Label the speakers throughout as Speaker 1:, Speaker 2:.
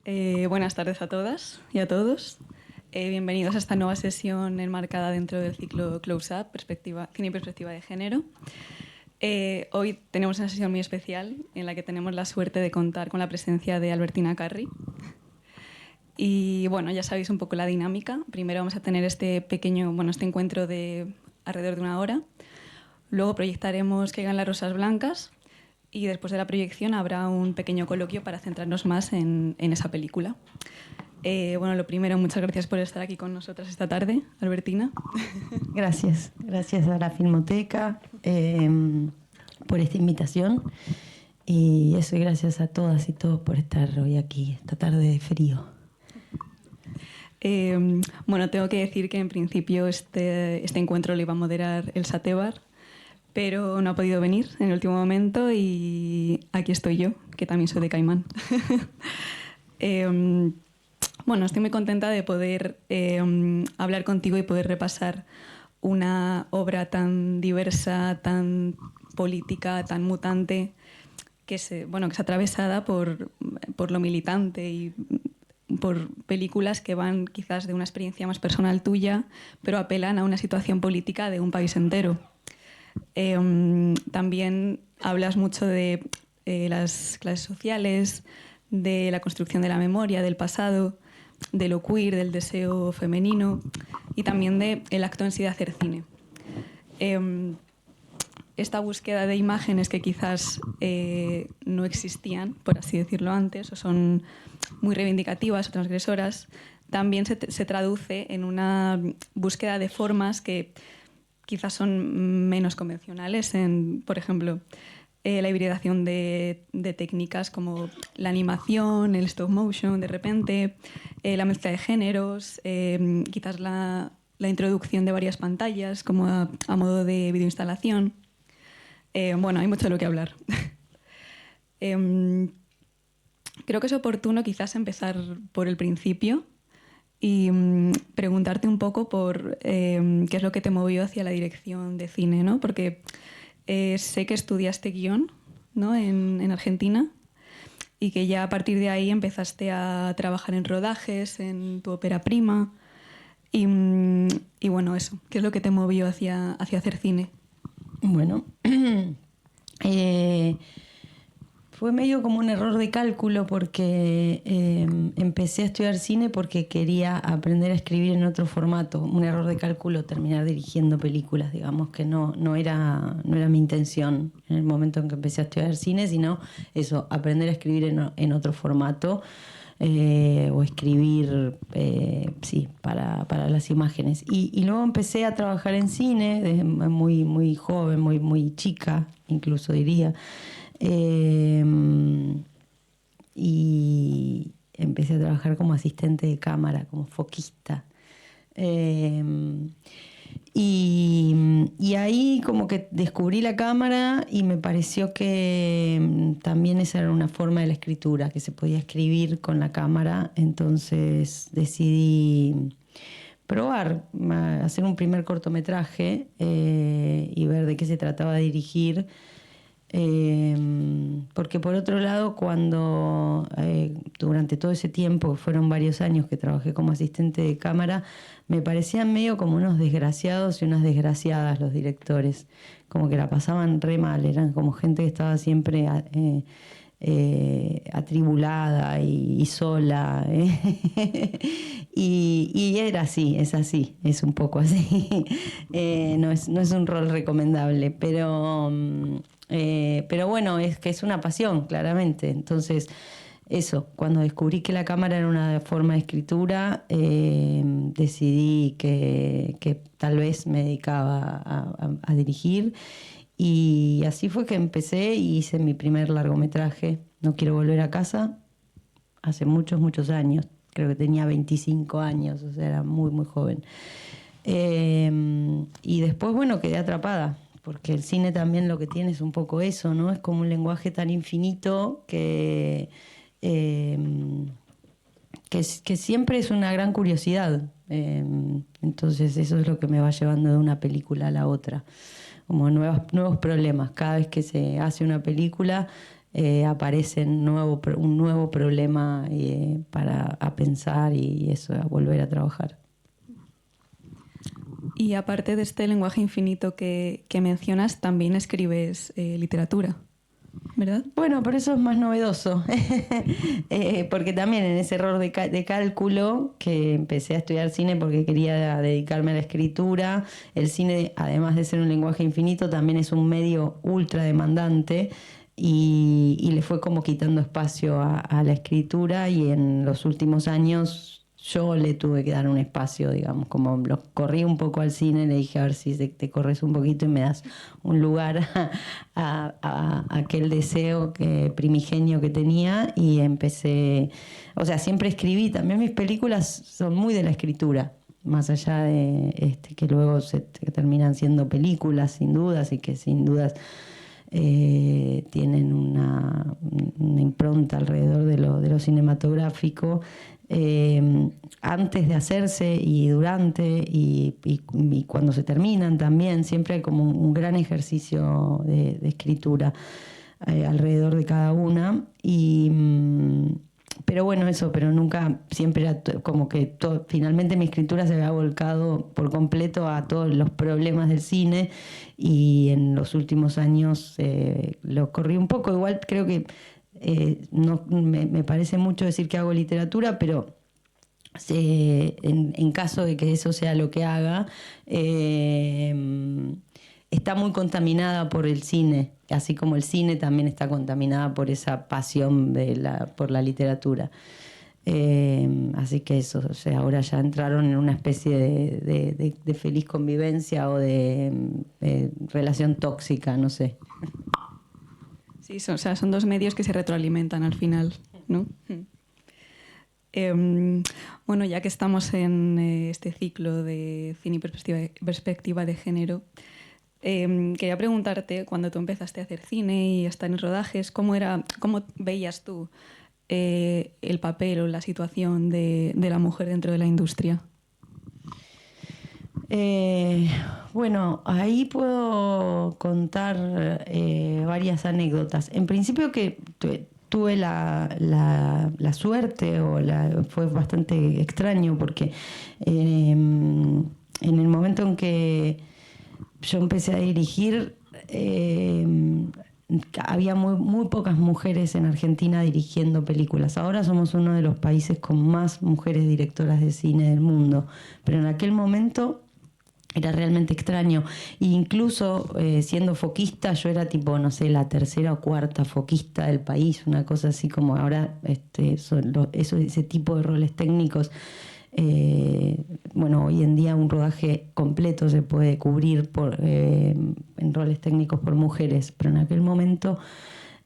Speaker 1: Buenas tardes a todas y a todos. Bienvenidos a esta nueva sesión enmarcada dentro del ciclo Close Up, Cine y Perspectiva de Género. Hoy tenemos una sesión muy especial en la que tenemos la suerte de contar con la presencia de Albertina Carri. Y bueno, ya sabéis un poco la dinámica. Primero vamos a tener este encuentro de alrededor de una hora. Luego proyectaremos Caigan las rosas blancas. Y después de la proyección habrá un pequeño coloquio para centrarnos más en esa película. Lo primero, muchas gracias por estar aquí con nosotras esta tarde, Albertina.
Speaker 2: Gracias a la Filmoteca por esta invitación. Y eso, y gracias a todas y todos por estar hoy aquí, esta tarde de frío.
Speaker 1: Tengo que decir que en principio este encuentro lo iba a moderar Elsa Tebar, pero no ha podido venir en el último momento y aquí estoy yo, que también soy de Caimán. Estoy muy contenta de poder hablar contigo y poder repasar una obra tan diversa, tan política, tan mutante, que es atravesada por lo militante y por películas que van quizás de una experiencia más personal tuya, pero apelan a una situación política de un país entero. También hablas mucho de las clases sociales, de la construcción de la memoria, del pasado, de lo queer, del deseo femenino y también del acto en sí de hacer cine. Esta búsqueda de imágenes que quizás no existían, por así decirlo antes, o son muy reivindicativas o transgresoras, también se traduce en una búsqueda de formas que quizás son menos convencionales, por ejemplo, la hibridación de técnicas como la animación, el stop motion, de repente, la mezcla de géneros, quizás la introducción de varias pantallas como a modo de videoinstalación. Hay mucho de lo que hablar. Creo que es oportuno quizás empezar por el principio y preguntarte un poco por qué es lo que te movió hacia la dirección de cine, ¿no? Porque sé que estudiaste guión, ¿no? en Argentina y que ya a partir de ahí empezaste a trabajar en rodajes, en tu ópera prima eso, ¿qué es lo que te movió hacia hacer cine?
Speaker 2: Bueno, fue medio como un error de cálculo porque empecé a estudiar cine porque quería aprender a escribir en otro formato. Un error de cálculo terminar dirigiendo películas, digamos que no era mi intención en el momento en que empecé a estudiar cine, sino eso, aprender a escribir en otro formato o escribir, para las imágenes. Y luego empecé a trabajar en cine desde muy, muy joven, muy chica, incluso diría. Y empecé a trabajar como asistente de cámara, como foquista. Y ahí como que descubrí la cámara y me pareció que también esa era una forma de la escritura, que se podía escribir con la cámara. Entonces decidí probar, hacer un primer cortometraje y ver de qué se trataba de dirigir. Porque por otro lado, cuando durante todo ese tiempo, que fueron varios años que trabajé como asistente de cámara, me parecían medio como unos desgraciados y unas desgraciadas los directores, como que la pasaban re mal, eran como gente que estaba siempre atribulada y sola, y era así, es un poco así. No es un rol recomendable, pero bueno, es que es una pasión, claramente. Entonces, eso, cuando descubrí que la cámara era una forma de escritura, decidí que tal vez me dedicaba a dirigir. Y así fue que empecé y hice mi primer largometraje, No quiero volver a casa, hace muchos, muchos años. Creo que tenía 25 años, o sea, era muy, muy joven. Y después, quedé atrapada, porque el cine también lo que tiene es un poco eso, ¿no? Es como un lenguaje tan infinito que siempre es una gran curiosidad. Entonces eso es lo que me va llevando de una película a la otra. Como nuevos problemas. Cada vez que se hace una película aparece un nuevo problema a pensar y eso, a volver a trabajar.
Speaker 1: Y aparte de este lenguaje infinito que mencionas, también escribes literatura, ¿verdad?
Speaker 2: Bueno, pero eso es más novedoso, porque también en ese error de cálculo, que empecé a estudiar cine porque quería dedicarme a la escritura, el cine, además de ser un lenguaje infinito, también es un medio ultra demandante y le fue como quitando espacio a la escritura, y en los últimos años yo le tuve que dar un espacio, digamos, como lo corrí un poco al cine, le dije a ver si te corres un poquito y me das un lugar a aquel deseo primigenio que tenía, y empecé, o sea, siempre escribí, también mis películas son muy de la escritura, más allá de que luego que terminan siendo películas sin dudas, y que sin dudas tienen una impronta alrededor de lo cinematográfico. Antes de hacerse y durante y cuando se terminan también, siempre hay como un gran ejercicio de escritura alrededor de cada una. Pero bueno, pero nunca, siempre era como que finalmente mi escritura se había volcado por completo a todos los problemas del cine, y en los últimos años lo corrí un poco. Igual creo que no me parece mucho decir que hago literatura, pero en caso de que eso sea lo que haga, está muy contaminada por el cine, así como el cine también está contaminada por esa pasión por la literatura. Así que eso, o sea, ahora ya entraron en una especie de feliz convivencia o de relación tóxica, no sé.
Speaker 1: Sí, son dos medios que se retroalimentan al final, ¿no? Bueno, ya que estamos en este ciclo de cine y perspectiva de género, quería preguntarte, cuando tú empezaste a hacer cine y a estar en rodajes, ¿cómo veías tú el papel o la situación de la mujer dentro de la industria?
Speaker 2: Bueno, ahí puedo contar varias anécdotas. En principio que tuve la suerte, fue bastante extraño porque en el momento en que yo empecé a dirigir, había muy pocas mujeres en Argentina dirigiendo películas. Ahora somos uno de los países con más mujeres directoras de cine del mundo, pero en aquel momento era realmente extraño. E incluso siendo foquista, yo era tipo, no sé, la tercera o cuarta foquista del país, una cosa así como ahora, ese tipo de roles técnicos. Bueno, hoy en día un rodaje completo se puede cubrir en roles técnicos por mujeres, pero en aquel momento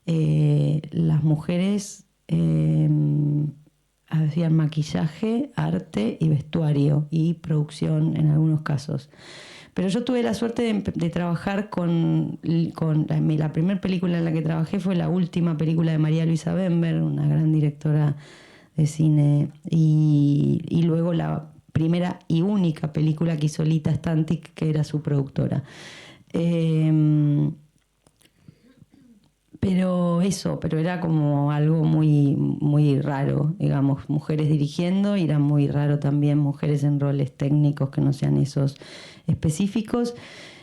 Speaker 2: las mujeres hacían maquillaje, arte y vestuario y producción en algunos casos. Pero yo tuve la suerte de trabajar con la primera película en la que trabajé fue la última película de María Luisa Bember, una gran directora de cine, y luego la primera y única película que hizo Lita Stantic, que era su productora. Pero era como algo muy, muy raro, digamos, mujeres dirigiendo, y era muy raro también mujeres en roles técnicos que no sean esos específicos.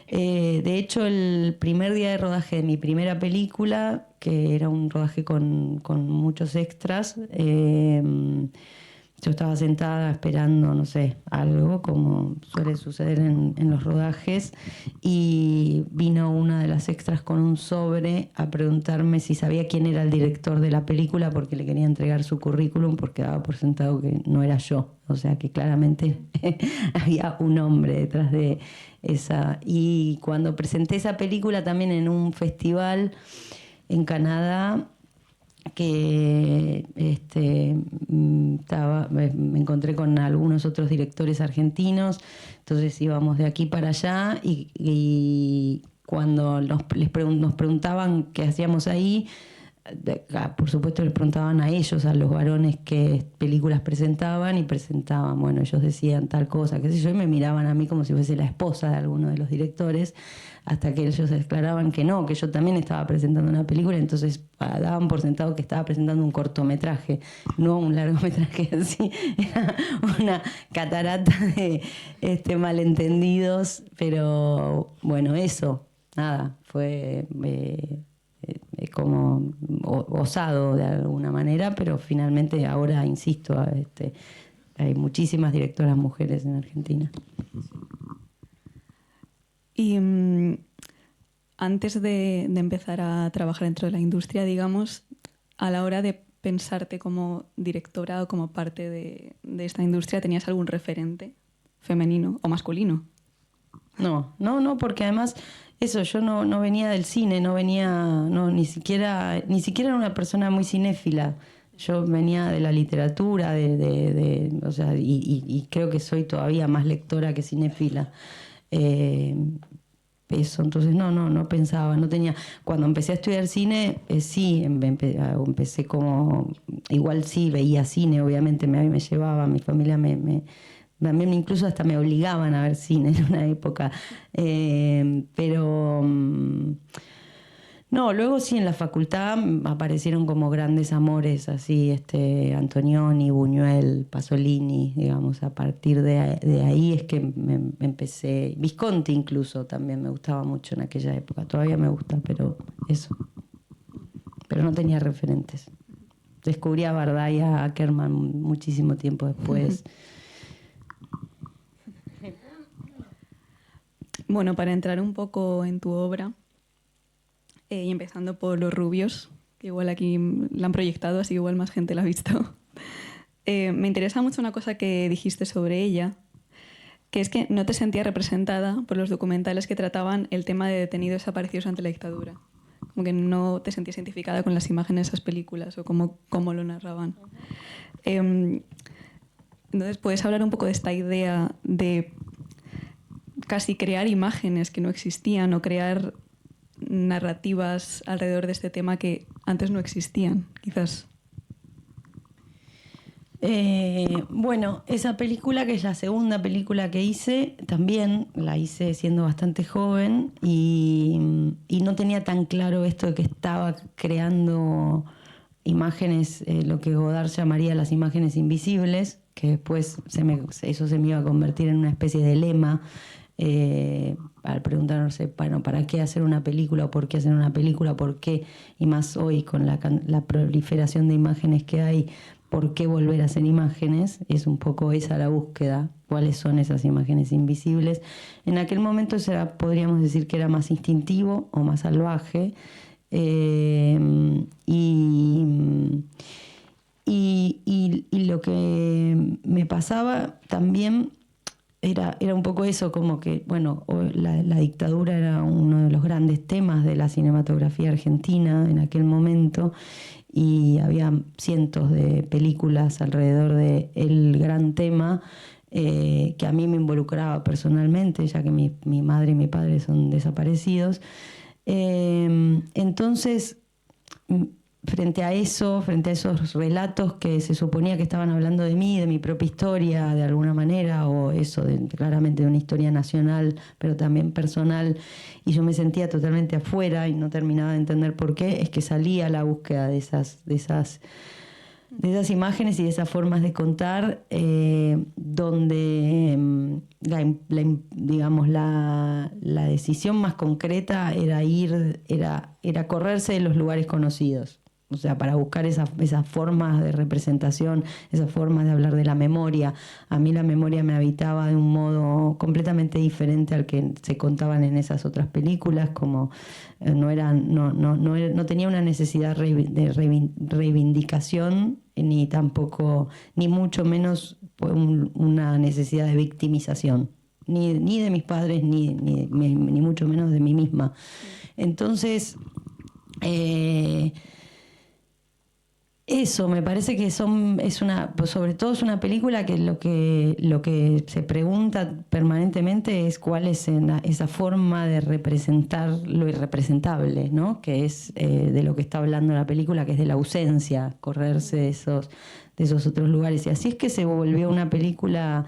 Speaker 2: De hecho, el primer día de rodaje de mi primera película, que era un rodaje con muchos extras, yo estaba sentada esperando, no sé, algo, como suele suceder en los rodajes, y vino una de las extras con un sobre a preguntarme si sabía quién era el director de la película, porque le quería entregar su currículum, porque daba por sentado que no era yo. O sea que claramente había un hombre detrás de esa. Y cuando presenté esa película también en un festival en Canadá, que me encontré con algunos otros directores argentinos, entonces íbamos de aquí para allá, y cuando nos preguntaban qué hacíamos ahí, por supuesto les preguntaban a ellos, a los varones, qué películas presentaban, y presentaban, bueno, ellos decían tal cosa, qué sé yo, y me miraban a mí como si fuese la esposa de alguno de los directores, hasta que ellos declaraban que no, que yo también estaba presentando una película. Entonces daban por sentado que estaba presentando un cortometraje, no un largometraje así. Era una catarata de malentendidos, pero bueno, eso, nada, fue como osado de alguna manera, pero finalmente ahora, insisto, hay muchísimas directoras mujeres en Argentina.
Speaker 1: Y antes de empezar a trabajar dentro de la industria, digamos, a la hora de pensarte como directora o como parte de esta industria, ¿tenías algún referente femenino o masculino?
Speaker 2: No, porque además eso, yo no venía del cine, ni siquiera era una persona muy cinéfila. Yo venía de la literatura, o sea, y creo que soy todavía más lectora que cinéfila. Eso, entonces no pensaba, no tenía. Cuando empecé a estudiar cine, sí, empecé como, igual sí, veía cine, obviamente me llevaba, mi familia también incluso hasta me obligaban a ver cine en una época. Pero no, luego sí en la facultad aparecieron como grandes amores, así, Antonioni, Buñuel, Pasolini, digamos. A partir de ahí es que me empecé. Visconti incluso también me gustaba mucho en aquella época. Todavía me gusta, pero eso. Pero no tenía referentes. Descubrí a Bardá y a Ackerman muchísimo tiempo después.
Speaker 1: Bueno, para entrar un poco en tu obra, y empezando por Los rubios, que igual aquí la han proyectado, así que igual más gente la ha visto. Me interesa mucho una cosa que dijiste sobre ella, que es que no te sentías representada por los documentales que trataban el tema de detenidos desaparecidos ante la dictadura. Como que no te sentías identificada con las imágenes de esas películas o cómo lo narraban. Entonces, ¿puedes hablar un poco de esta idea de casi crear imágenes que no existían o crear narrativas alrededor de este tema que antes no existían, quizás?
Speaker 2: Bueno, esa película, que es la segunda película que hice, también la hice siendo bastante joven y no tenía tan claro esto de que estaba creando imágenes, lo que Godard llamaría las imágenes invisibles, que después eso se me iba a convertir en una especie de lema. Al preguntarse, bueno, ¿para qué hacer una película? ¿O por qué hacer una película? ¿Por qué? Y más hoy con la proliferación de imágenes que hay, ¿por qué volver a hacer imágenes? Es un poco esa la búsqueda. ¿Cuáles son esas imágenes invisibles? En aquel momento podríamos decir que era más instintivo o más salvaje. Y lo que me pasaba también era un poco eso, como que, bueno, la dictadura era uno de los grandes temas de la cinematografía argentina en aquel momento, y había cientos de películas alrededor del gran tema, que a mí me involucraba personalmente, ya que mi madre y mi padre son desaparecidos. Entonces, frente a esos relatos que se suponía que estaban hablando de mí, de mi propia historia de alguna manera, o eso, claramente de una historia nacional, pero también personal, y yo me sentía totalmente afuera y no terminaba de entender por qué, es que salía a la búsqueda de esas imágenes y de esas formas de contar, donde digamos la decisión más concreta era correrse de los lugares conocidos. O sea, para buscar esas formas de representación, esas formas de hablar de la memoria. A mí la memoria me habitaba de un modo completamente diferente al que se contaban en esas otras películas, como no tenía una necesidad de reivindicación, ni tampoco, ni mucho menos una necesidad de victimización, ni de mis padres, ni mucho menos de mí misma. Entonces, Eso, me parece que pues sobre todo es una película que lo que se pregunta permanentemente es cuál es esa forma de representar lo irrepresentable, ¿no? Que es de lo que está hablando la película, que es de la ausencia, correrse de esos otros lugares. Y así es que se volvió una película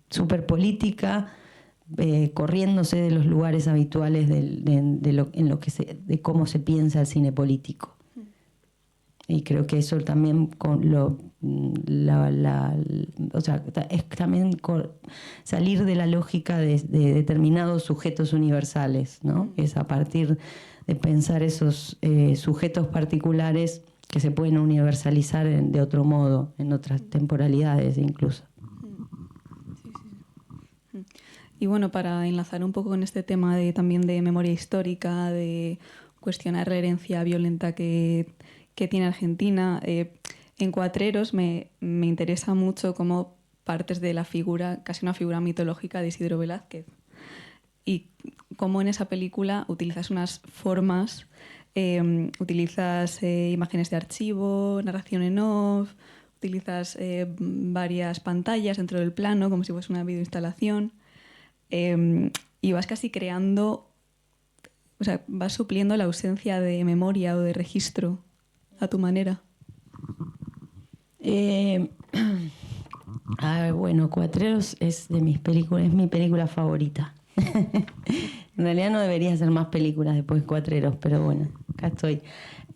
Speaker 2: súper política, corriéndose de los lugares habituales de cómo se piensa el cine político. Y creo que eso también o sea, es también salir de la lógica de determinados sujetos universales, ¿no? Es a partir de pensar esos sujetos particulares que se pueden universalizar de otro modo, en otras temporalidades incluso.
Speaker 1: Y bueno, para enlazar un poco con este tema también de memoria histórica, de cuestionar la herencia violenta que tiene Argentina, en Cuatreros me interesa mucho cómo partes de la figura, casi una figura mitológica de Isidro Velázquez, y cómo en esa película utilizas unas formas, utilizas imágenes de archivo, narración en off, utilizas varias pantallas dentro del plano, como si fuese una videoinstalación, y vas casi creando, o sea, vas supliendo la ausencia de memoria o de registro a tu manera.
Speaker 2: Bueno, Cuatreros es mi película favorita. En realidad no debería hacer más películas después de Cuatreros, pero bueno, acá estoy.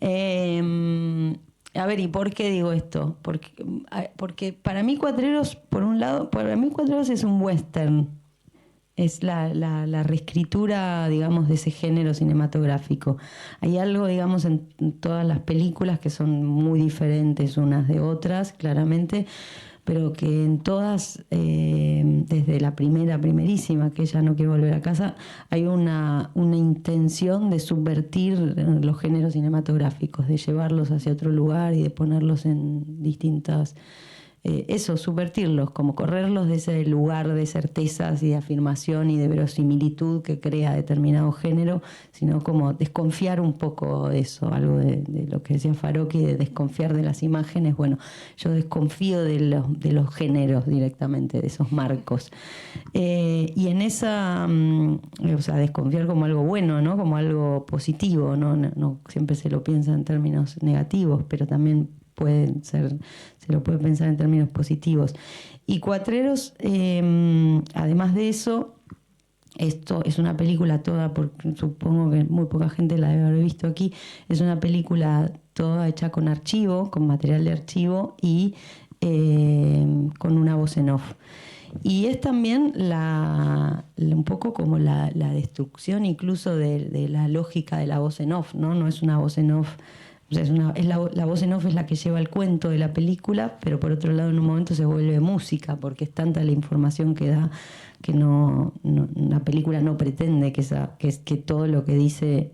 Speaker 2: A ver, ¿y por qué digo esto? Porque para mí Cuatreros, por un lado, para mí Cuatreros es un western. Es la reescritura, digamos, de ese género cinematográfico. Hay algo, digamos, en todas las películas que son muy diferentes unas de otras, claramente, pero que en todas, desde la primerísima, que ya no quiero volver a casa, hay una intención de subvertir los géneros cinematográficos, de llevarlos hacia otro lugar y de ponerlos en distintas... subvertirlos, como correrlos de ese lugar de certezas y de afirmación y de verosimilitud que crea determinado género, sino como desconfiar un poco de eso, algo de lo que decía Farocki, de desconfiar de las imágenes. Bueno, yo desconfío de los géneros directamente, de esos marcos. Y en esa, o sea, desconfiar como algo bueno, ¿no? Como algo positivo, no siempre se lo piensa en términos negativos, pero también se lo puede pensar en términos positivos. Y Cuatreros, además de eso, esto es una película toda, porque supongo que muy poca gente la debe haber visto aquí, es una película toda hecha con archivo, con material de archivo y con una voz en off. Y es también un poco como la destrucción incluso de la lógica de la voz en off, ¿no? No es una voz en off. O sea, la voz en off es la que lleva el cuento de la película, pero por otro lado en un momento se vuelve música, porque es tanta la información que da que la película no pretende que todo lo que dice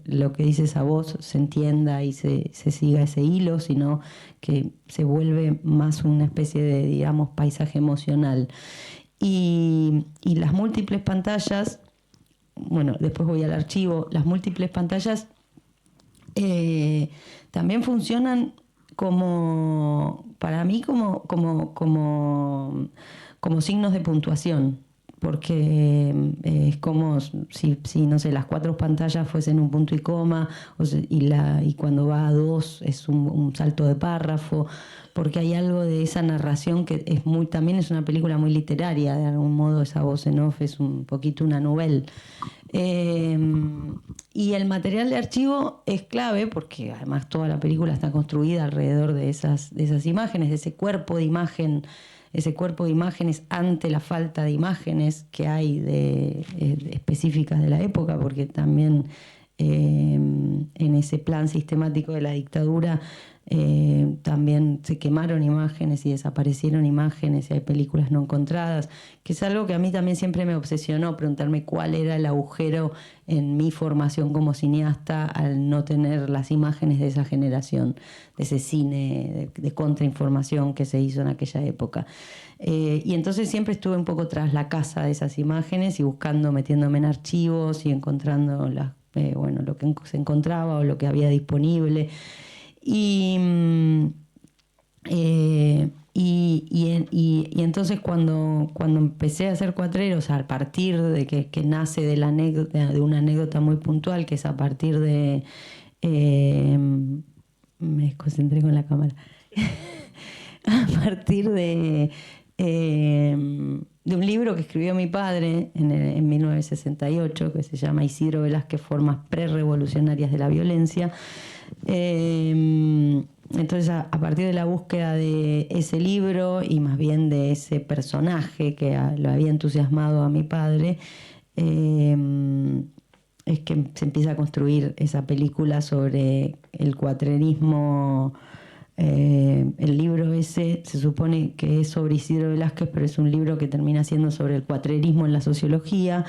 Speaker 2: esa voz se entienda y se siga ese hilo, sino que se vuelve más una especie de, digamos, paisaje emocional. Y las múltiples pantallas, bueno, después voy al archivo, las múltiples pantallas también funcionan para mí como signos de puntuación, porque es como si no sé, las 4 pantallas fuesen un punto y coma, y cuando va a 2 es un salto de párrafo, porque hay algo de esa narración que también es una película muy literaria, de algún modo esa voz en off es un poquito una novela. Y el material de archivo es clave porque además toda la película está construida alrededor de esas imágenes, de ese cuerpo de imágenes ante la falta de imágenes que hay específicas de la época, porque también en ese plan sistemático de la dictadura también se quemaron imágenes y desaparecieron imágenes y hay películas no encontradas, que es algo que a mí también siempre me obsesionó, preguntarme cuál era el agujero en mi formación como cineasta al no tener las imágenes de esa generación, de ese cine de contrainformación que se hizo en aquella época. Y entonces siempre estuve un poco tras la casa de esas imágenes y metiéndome en archivos y encontrando lo que se encontraba o lo que había disponible. Y, mm, y entonces cuando empecé a hacer cuatreros, a partir de que nace de la anécdota, de una anécdota muy puntual, que es a partir de... me desconcentré con la cámara. A partir de un libro que escribió mi padre en 1968, que se llama Isidro Velázquez, Formas Prerrevolucionarias de la Violencia. Entonces, a partir de la búsqueda de ese libro y más bien de ese personaje que lo había entusiasmado a mi padre, es que se empieza a construir esa película sobre el cuatrerismo. El libro ese se supone que es sobre Isidro Velázquez, pero es un libro que termina siendo sobre el cuatrerismo en la sociología.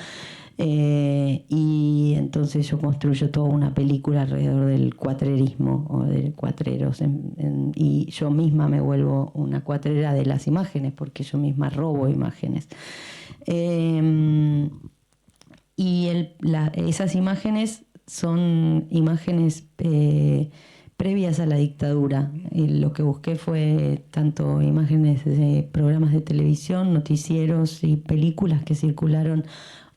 Speaker 2: Y entonces yo construyo toda una película alrededor del cuatrerismo o de cuatreros, y yo misma me vuelvo una cuatrera de las imágenes, porque yo misma robo imágenes. Y esas imágenes son imágenes previas a la dictadura. Y lo que busqué fue tanto imágenes de programas de televisión, noticieros y películas que circularon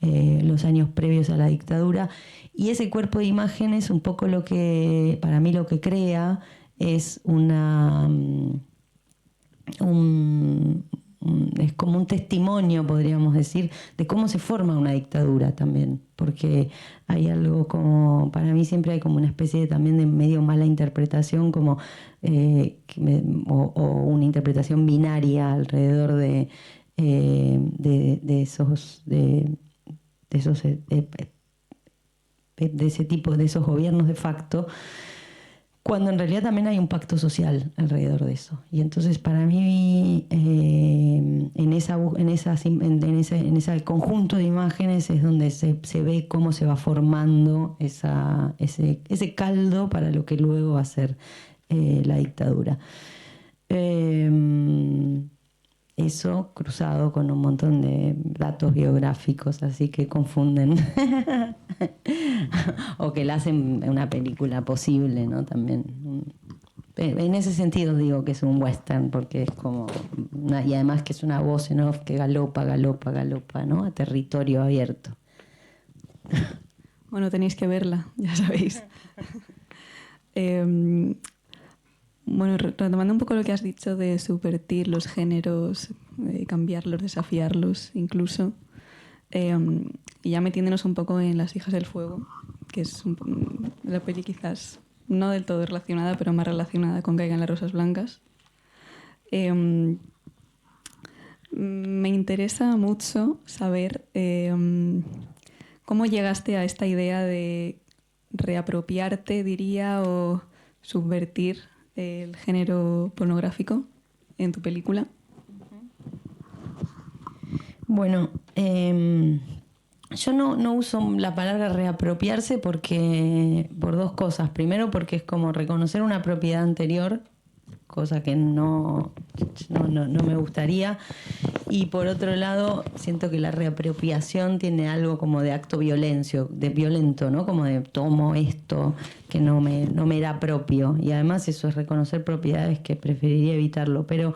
Speaker 2: los años previos a la dictadura. Y ese cuerpo de imágenes, un poco para mí lo que crea es es como un testimonio, podríamos decir, de cómo se forma una dictadura también, porque hay algo como, para mí siempre hay como una especie también de medio mala interpretación, como o una interpretación binaria alrededor de ese tipo, de esos gobiernos de facto, cuando en realidad también hay un pacto social alrededor de eso. Y entonces para mí en ese conjunto de imágenes es donde se ve cómo se va formando ese caldo para lo que luego va a ser la dictadura. Eso cruzado con un montón de datos biográficos, así que confunden o que la hacen una película posible, ¿no? También. En ese sentido digo que es un western, porque es como y además que es una voz en off que galopa, ¿no? A territorio abierto.
Speaker 1: Bueno, tenéis que verla, ya sabéis. Bueno, retomando un poco lo que has dicho de subvertir los géneros, cambiarlos, desafiarlos incluso, y ya metiéndonos un poco en Las hijas del fuego, que es la peli quizás no del todo relacionada, pero más relacionada con Caigan las rosas blancas. Me interesa mucho saber cómo llegaste a esta idea de reapropiarte, diría, o subvertir el género pornográfico en tu película.
Speaker 2: Bueno, yo no uso la palabra reapropiarse por dos cosas. Primero, porque es como reconocer una propiedad anterior, cosa que no me gustaría. Y por otro lado, siento que la reapropiación tiene algo como de acto violento, ¿no? Como de tomo esto que no me era propio. Y además eso es reconocer propiedades que preferiría evitarlo. Pero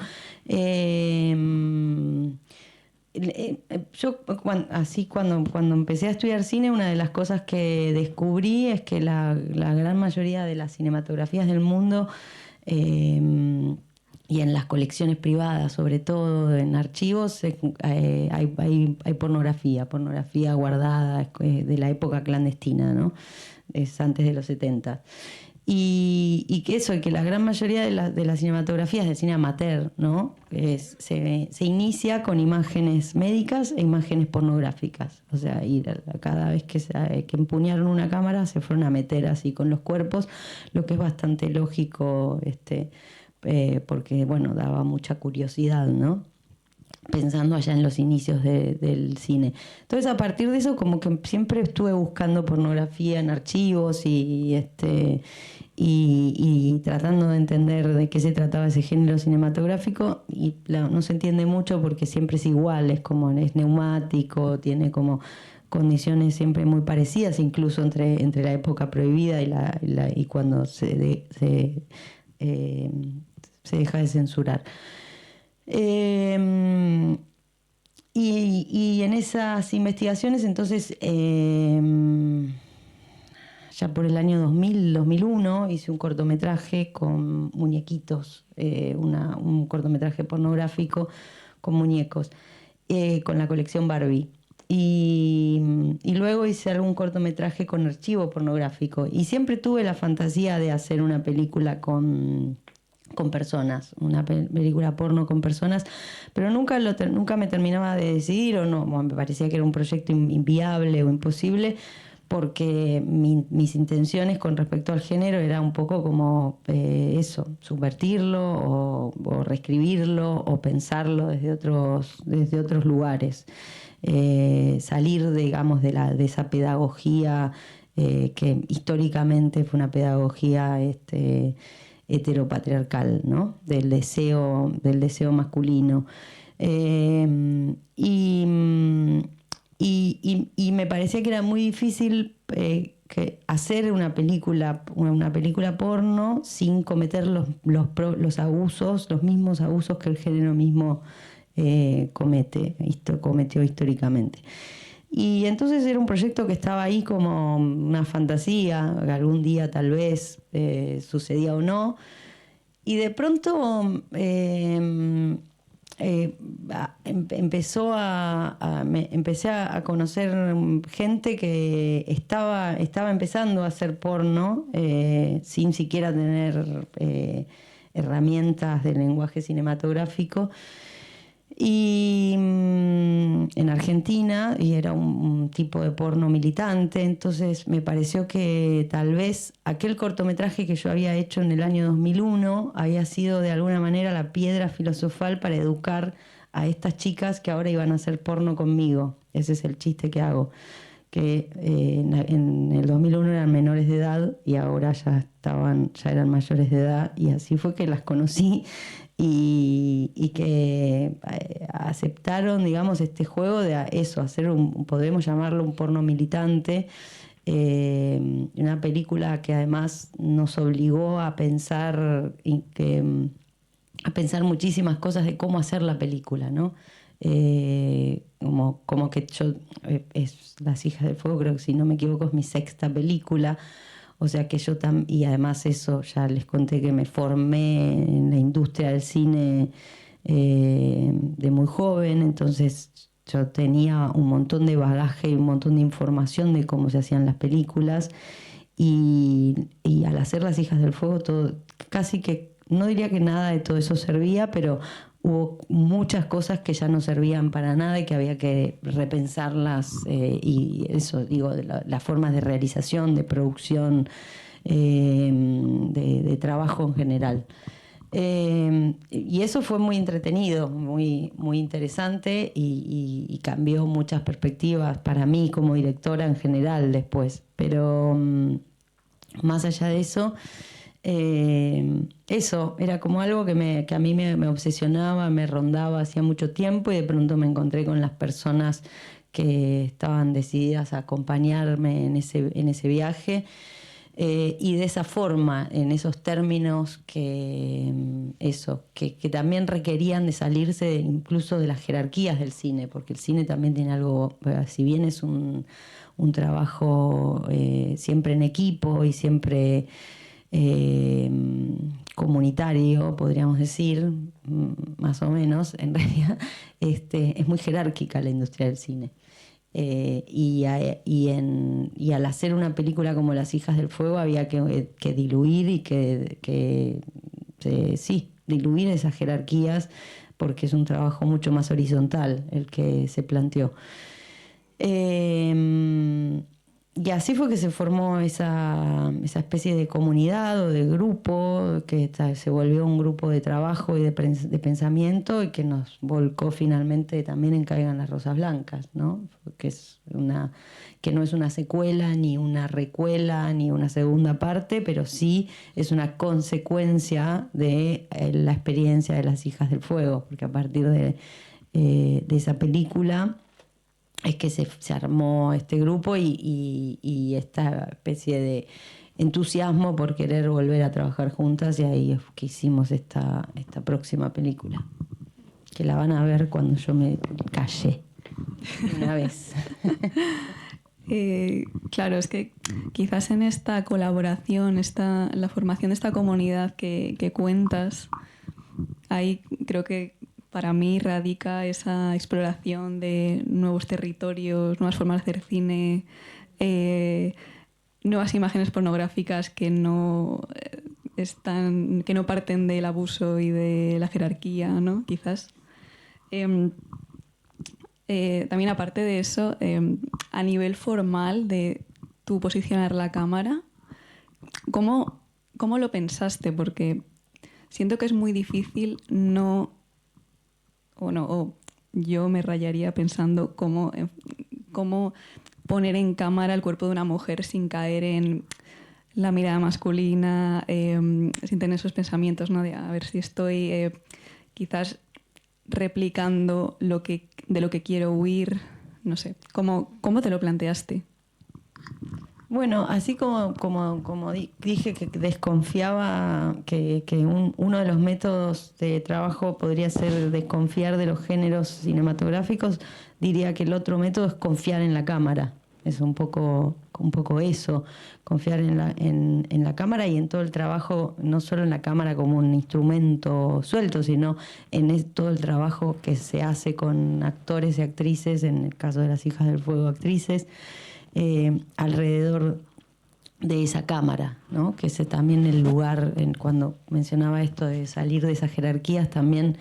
Speaker 2: yo cuando empecé a estudiar cine, una de las cosas que descubrí es que la gran mayoría de las cinematografías del mundo y en las colecciones privadas, sobre todo en archivos, hay pornografía guardada de la época clandestina, ¿no? Es antes de los 70. Y que la gran mayoría de las cinematografías de cine amateur, ¿no? Se inicia con imágenes médicas e imágenes pornográficas. O sea, cada vez que empuñaron una cámara se fueron a meter así con los cuerpos, lo que es bastante lógico, porque, bueno, daba mucha curiosidad, ¿no? Pensando allá en los inicios del cine. Entonces, a partir de eso, como que siempre estuve buscando pornografía en archivos y tratando de entender de qué se trataba ese género cinematográfico, y no se entiende mucho porque siempre es igual, es neumático, tiene como condiciones siempre muy parecidas, incluso entre la época prohibida y cuando se deja de censurar. Y en esas investigaciones, entonces, ya por el año 2000, 2001, hice un cortometraje con muñequitos, un cortometraje pornográfico con muñecos, con la colección Barbie. Y luego hice algún cortometraje con archivo pornográfico. Y siempre tuve la fantasía de hacer una película con personas, una película porno con personas, pero nunca me terminaba de decidir, o no, me parecía que era un proyecto inviable o imposible, porque mis intenciones con respecto al género era un poco como eso, subvertirlo o reescribirlo o pensarlo desde otros lugares. Salir, digamos, de esa pedagogía que históricamente fue una pedagogía heteropatriarcal, ¿no? Del deseo masculino. Y me parecía que era muy difícil hacer una película porno sin cometer los abusos, los mismos abusos que el género mismo cometió históricamente. Y entonces era un proyecto que estaba ahí como una fantasía, que algún día tal vez sucedía o no. Y de pronto empecé a conocer gente que estaba empezando a hacer porno sin siquiera tener herramientas de lenguaje cinematográfico. Y en Argentina, y era un tipo de porno militante, entonces me pareció que tal vez aquel cortometraje que yo había hecho en el año 2001 había sido de alguna manera la piedra filosofal para educar a estas chicas que ahora iban a hacer porno conmigo. Ese es el chiste que hago, que en el 2001 eran menores de edad y ahora ya eran mayores de edad, y así fue que las conocí. Y que aceptaron, digamos, este juego de eso, podemos llamarlo un porno militante, una película que además nos obligó a pensar muchísimas cosas de cómo hacer la película, ¿no? Como que yo, es Las Hijas del Fuego, creo que si no me equivoco es mi sexta película. O sea que y además eso, ya les conté que me formé en la industria del cine de muy joven, entonces yo tenía un montón de bagaje y un montón de información de cómo se hacían las películas, y al hacer Las Hijas del Fuego, todo, casi que, no diría que nada de todo eso servía, pero hubo muchas cosas que ya no servían para nada y que había que repensarlas, y eso, digo, las formas de realización, de producción, de trabajo en general. Y eso fue muy entretenido, muy, muy interesante, y cambió muchas perspectivas para mí como directora en general después. Pero más allá de eso, eso era como algo que a mí me obsesionaba, me rondaba hacía mucho tiempo, y de pronto me encontré con las personas que estaban decididas a acompañarme en ese viaje, y de esa forma, en esos términos que también requerían de salirse incluso de las jerarquías del cine, porque el cine también tiene algo, si bien es un trabajo siempre en equipo y siempre comunitario, podríamos decir, más o menos, en realidad, es muy jerárquica la industria del cine. Y al hacer una película como Las Hijas del Fuego había que diluir y diluir esas jerarquías, porque es un trabajo mucho más horizontal el que se planteó. Y así fue que se formó esa especie de comunidad o de grupo, que se volvió un grupo de trabajo y de pensamiento, y que nos volcó finalmente también en Caigan las Rosas Blancas, ¿no? Que no es una secuela, ni una recuela, ni una segunda parte, pero sí es una consecuencia de la experiencia de Las Hijas del Fuego, porque a partir de esa película es que se armó este grupo y esta especie de entusiasmo por querer volver a trabajar juntas, y ahí es que hicimos esta próxima película, que la van a ver cuando yo me calle una vez.
Speaker 1: Claro, es que quizás en esta colaboración, la formación de esta comunidad que cuentas, ahí creo que para mí radica esa exploración de nuevos territorios, nuevas formas de hacer cine, nuevas imágenes pornográficas que no que no parten del abuso y de la jerarquía, ¿no? Quizás. También aparte de eso, a nivel formal de tu posicionar la cámara, ¿cómo lo pensaste? Porque siento que es muy difícil o yo me rayaría pensando cómo poner en cámara el cuerpo de una mujer sin caer en la mirada masculina, sin tener esos pensamientos, ¿no? De a ver si estoy quizás replicando de lo que quiero huir, no sé. ¿Cómo te lo planteaste?
Speaker 2: Bueno, así como dije que desconfiaba, que uno de los métodos de trabajo podría ser desconfiar de los géneros cinematográficos, diría que el otro método es confiar en la cámara. Es un poco eso, confiar en la cámara y en todo el trabajo, no solo en la cámara como un instrumento suelto, sino en todo el trabajo que se hace con actores y actrices, en el caso de Las Hijas del Fuego, actrices, alrededor de esa cámara, ¿no? Que ese también el lugar, cuando mencionaba esto de salir de esas jerarquías, también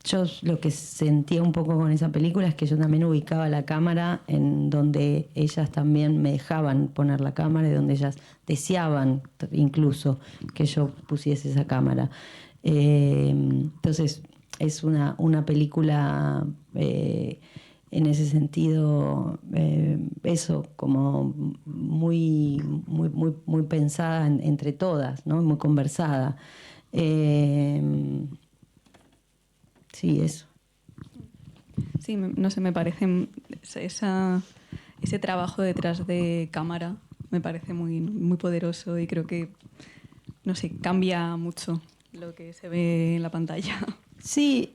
Speaker 2: yo lo que sentía un poco con esa película es que yo también ubicaba la cámara en donde ellas también me dejaban poner la cámara y donde ellas deseaban incluso que yo pusiese esa cámara. Entonces es una película en ese sentido, eso, como muy pensada entre todas, ¿no? Muy conversada. Sí, eso.
Speaker 1: Sí, no sé, me parece ese trabajo detrás de cámara me parece muy poderoso y creo que, no sé, cambia mucho lo que se ve en la pantalla.
Speaker 2: Sí,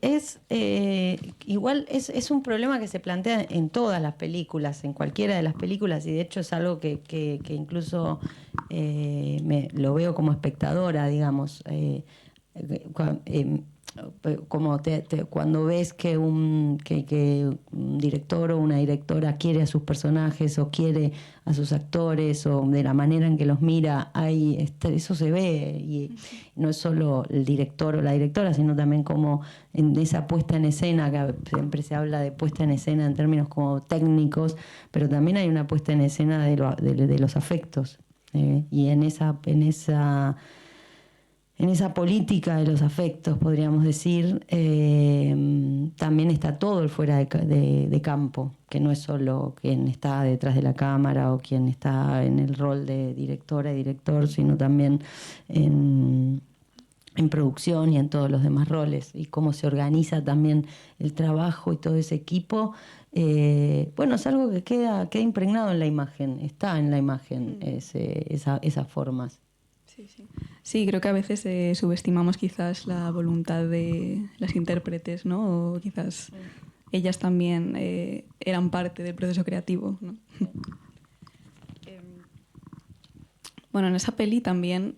Speaker 2: igual es un problema que se plantea en todas las películas, en cualquiera de las películas, y de hecho es algo que incluso lo veo como espectadora, digamos. Como cuando ves que un director o una directora quiere a sus personajes o quiere a sus actores o de la manera en que los mira, eso se ve, y no es solo el director o la directora, sino también como en esa puesta en escena, que siempre se habla de puesta en escena en términos como técnicos, pero también hay una puesta en escena de los afectos, y en esa política de los afectos, podríamos decir, también está todo el fuera de campo, que no es solo quien está detrás de la cámara o quien está en el rol de directora y director, sino también en producción y en todos los demás roles, y cómo se organiza también el trabajo y todo ese equipo. Bueno, es algo que queda impregnado en la imagen, está en la imagen, esas formas.
Speaker 1: Sí, creo que a veces subestimamos quizás la voluntad de las intérpretes, ¿no? O quizás ellas también eran parte del proceso creativo, ¿no? Bueno, en esa peli también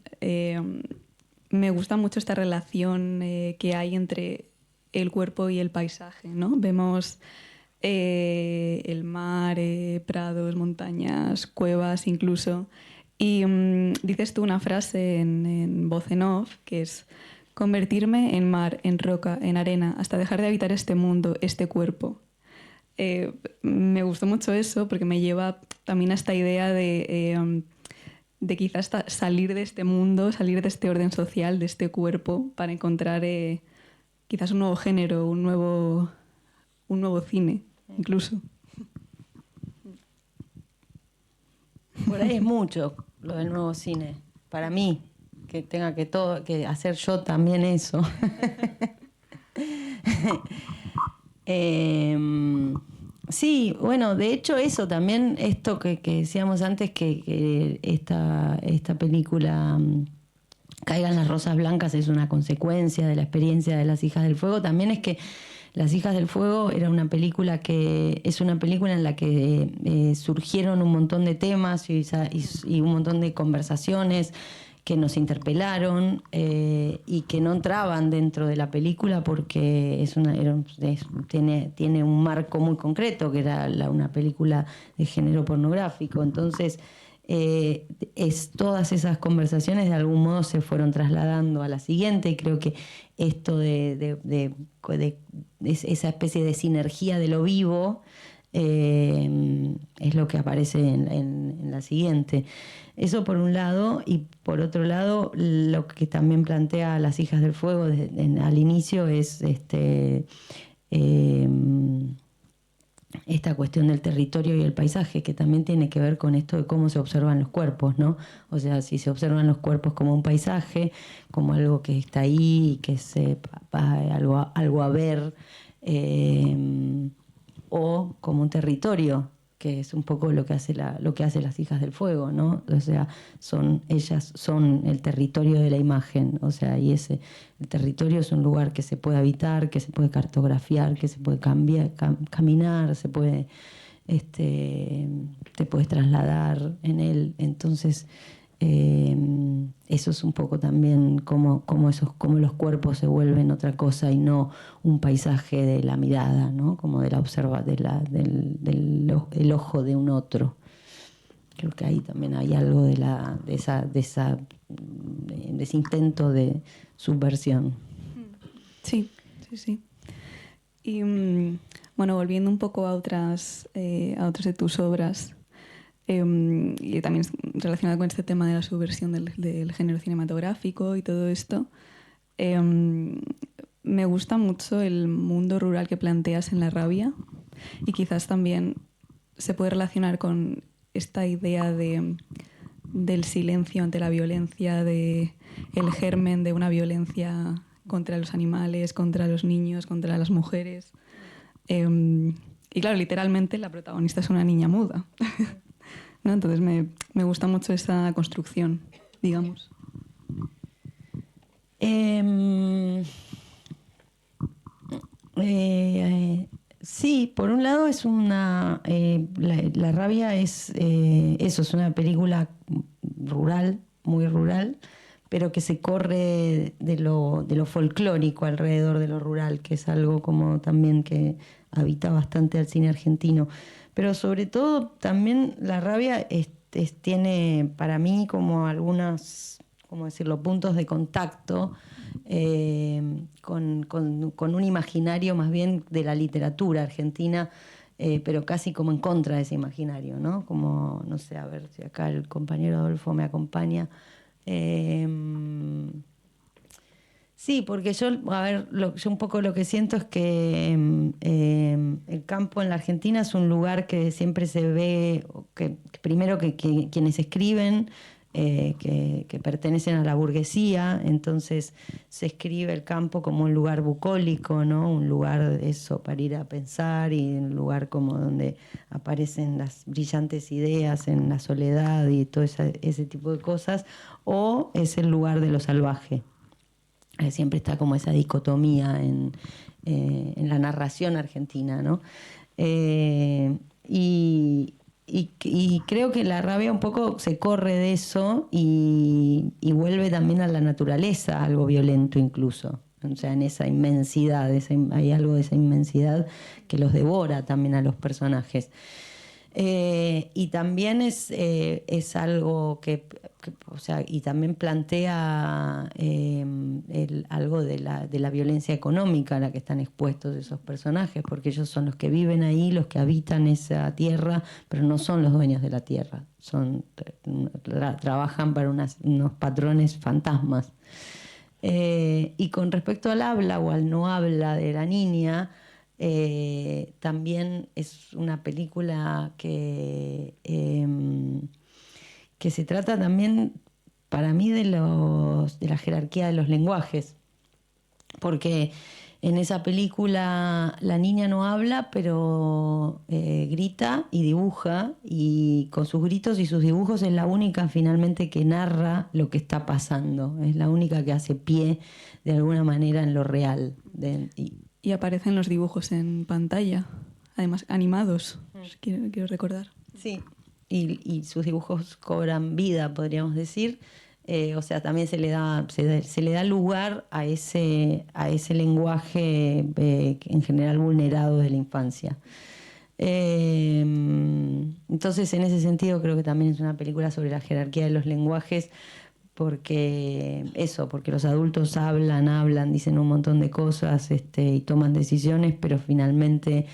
Speaker 1: me gusta mucho esta relación que hay entre el cuerpo y el paisaje, ¿no? Vemos el mar, prados, montañas, cuevas incluso. Y dices tú una frase en voz en off, que es convertirme en mar, en roca, en arena, hasta dejar de habitar este mundo, este cuerpo. Me gustó mucho eso porque me lleva también a esta idea de quizás salir de este mundo, salir de este orden social, de este cuerpo, para encontrar quizás un nuevo género, un nuevo cine, incluso.
Speaker 2: Por ahí es mucho lo del nuevo cine, para mí, que tenga que hacer yo también eso. Sí, bueno, de hecho eso también, esto que decíamos antes, que esta película Caigan las rosas blancas es una consecuencia de la experiencia de Las Hijas del Fuego, también es que Las Hijas del Fuego era una película es una película en la que surgieron un montón de temas y un montón de conversaciones que nos interpelaron y que no entraban dentro de la película porque tiene un marco muy concreto, que era una película de género pornográfico. Entonces, todas esas conversaciones de algún modo se fueron trasladando a la siguiente, y creo que esto de esa especie de sinergia de lo vivo es lo que aparece en la siguiente. Eso por un lado, y por otro lado, lo que también plantea Las Hijas del Fuego al inicio es esta cuestión del territorio y el paisaje, que también tiene que ver con esto de cómo se observan los cuerpos, ¿no? O sea, si se observan los cuerpos como un paisaje, como algo que está ahí y que algo a ver, o como un territorio, que es un poco lo que hace Las Hijas del Fuego, ¿no? O sea, ellas son el territorio de la imagen, o sea, el territorio es un lugar que se puede habitar, que se puede cartografiar, que se puede caminar, te puedes trasladar en él. Entonces, eso es un poco también cómo los cuerpos se vuelven otra cosa y no un paisaje de la mirada, ¿no? Como del el ojo de un otro. Creo que ahí también hay algo de ese intento de subversión.
Speaker 1: Sí, sí, sí. Y bueno, volviendo un poco a otras de tus obras, y también relacionado con este tema de la subversión del género cinematográfico y todo esto, me gusta mucho el mundo rural que planteas en La Rabia, y quizás también se puede relacionar con esta idea del silencio ante la violencia, de el germen de una violencia contra los animales, contra los niños, contra las mujeres. Y claro, literalmente la protagonista es una niña muda. ¿No? Entonces me gusta mucho esa construcción, digamos.
Speaker 2: Sí, por un lado es La Rabia es una película rural, muy rural, pero que se corre de lo folclórico alrededor de lo rural, que es algo como también que habita bastante al cine argentino. Pero sobre todo también La Rabia tiene para mí como algunos, ¿cómo decirlo?, puntos de contacto con un imaginario más bien de la literatura argentina, pero casi como en contra de ese imaginario, ¿no? Como, no sé, a ver si acá el compañero Adolfo me acompaña. Sí, porque yo un poco lo que siento es que el campo en la Argentina es un lugar que siempre se ve, primero que quienes escriben, que pertenecen a la burguesía, entonces se escribe el campo como un lugar bucólico, ¿no? Un lugar eso para ir a pensar, y un lugar como donde aparecen las brillantes ideas en la soledad y todo ese tipo de cosas, o es el lugar de lo salvaje. Siempre está como esa dicotomía en la narración argentina, ¿no? Y creo que La Rabia un poco se corre de eso y vuelve también a la naturaleza, algo violento incluso. O sea, en esa inmensidad, hay algo de esa inmensidad que los devora también a los personajes. Y también es algo o sea, y también plantea algo de la violencia económica a la que están expuestos esos personajes, porque ellos son los que viven ahí, los que habitan esa tierra, pero no son los dueños de la tierra, trabajan para unos patrones fantasmas. Y con respecto al habla o al no habla de la niña, también es una película que se trata también, para mí, de la jerarquía de los lenguajes, porque En esa película la niña no habla, pero grita y dibuja, y con sus gritos y sus dibujos es la única finalmente que narra lo que está pasando, es la única que hace pie de alguna manera en lo real.
Speaker 1: Y aparecen los dibujos en pantalla, además animados, quiero recordar.
Speaker 2: Sí, y sus dibujos cobran vida, podríamos decir. O sea, también se le da lugar a ese lenguaje en general vulnerado de la infancia. Entonces, en ese sentido, creo que también es una película sobre la jerarquía de los lenguajes, porque los adultos hablan, dicen un montón de cosas, y toman decisiones, pero finalmente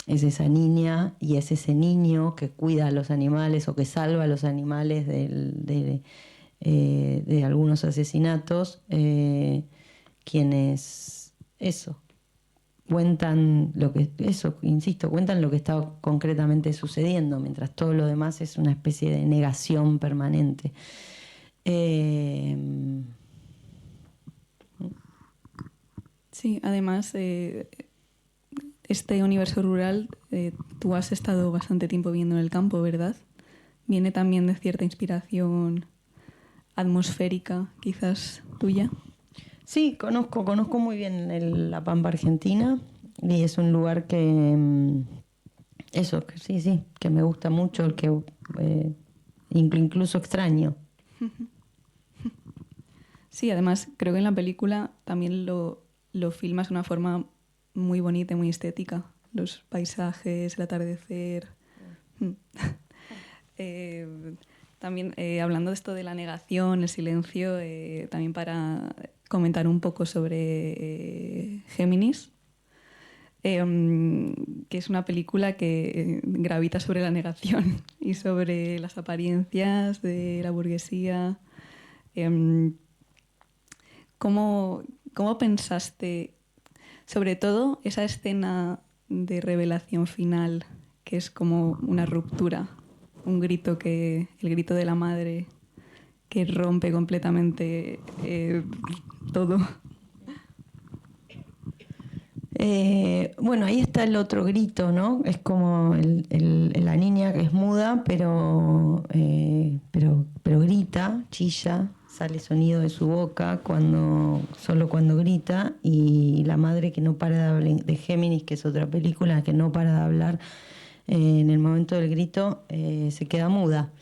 Speaker 2: es esa niña y es ese niño que cuida a los animales o que salva a los animales de algunos asesinatos, quienes cuentan cuentan lo que está concretamente sucediendo, mientras todo lo demás es una especie de negación permanente.
Speaker 1: Sí, además, este universo rural, tú has estado bastante tiempo viviendo en el campo, ¿verdad? Viene también de cierta inspiración atmosférica, quizás tuya.
Speaker 2: Sí, conozco muy bien la Pampa Argentina, y es un lugar que que me gusta mucho, el que incluso extraño.
Speaker 1: Sí, además creo que en la película también lo filmas de una forma muy bonita y muy estética. Los paisajes, el atardecer. También hablando de esto de la negación, el silencio, también para comentar un poco sobre Géminis, que es una película que gravita sobre la negación y sobre las apariencias de la burguesía. ¿Cómo pensaste, sobre todo, esa escena de revelación final, que es como una ruptura, el grito de la madre que rompe completamente todo?
Speaker 2: Bueno, ahí está el otro grito, ¿no? Es como la niña que es muda, pero grita, chilla, sale sonido de su boca solo cuando grita, y la madre que no para de hablar, de Géminis, que es otra película que no para de hablar, en el momento del grito se queda muda.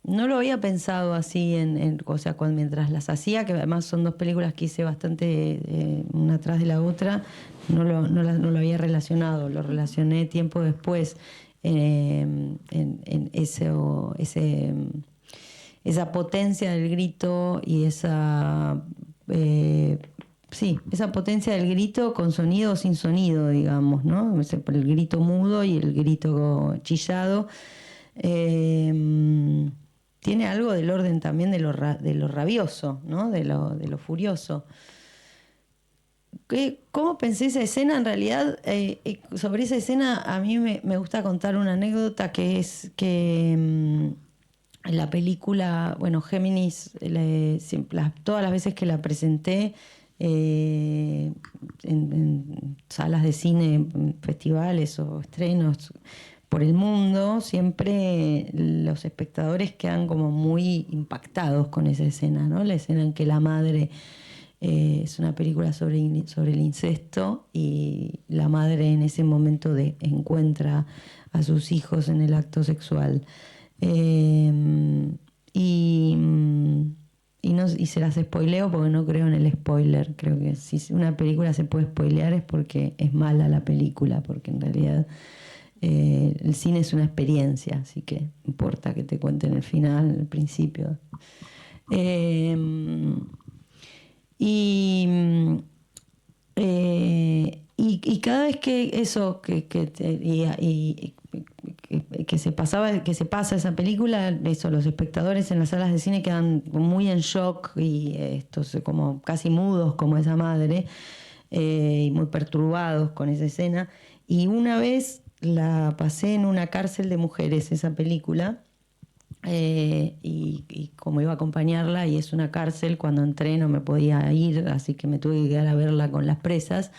Speaker 2: No lo había pensado así, o sea, mientras las hacía, que además son dos películas que hice bastante una tras de la otra, no lo había relacionado, lo relacioné tiempo después, en esa potencia del grito y esa potencia del grito con sonido o sin sonido, digamos, ¿no? El grito mudo y el grito chillado. Tiene algo del orden también de lo rabioso, ¿no? De lo furioso. ¿Cómo pensé esa escena? En realidad, sobre esa escena a mí me gusta contar una anécdota, que es que en la película, bueno, Géminis, todas las veces que la presenté en salas de cine, en festivales o estrenos por el mundo, siempre los espectadores quedan como muy impactados con esa escena, ¿no? La escena en que la madre, es una película sobre el incesto, y la madre en ese momento encuentra a sus hijos en el acto sexual. Y se las spoileo porque no creo en el spoiler. Creo que si una película se puede spoilear es porque es mala la película, porque en realidad el cine es una experiencia, así que no importa que te cuenten el final, el principio. Y cada vez que pasa esa película, los espectadores en las salas de cine quedan muy en shock, y estos como casi mudos como esa madre, y muy perturbados con esa escena. Y una vez la pasé en una cárcel de mujeres, esa película, y como iba a acompañarla y es una cárcel, cuando entré no me podía ir, así que me tuve que quedar a verla con las presas.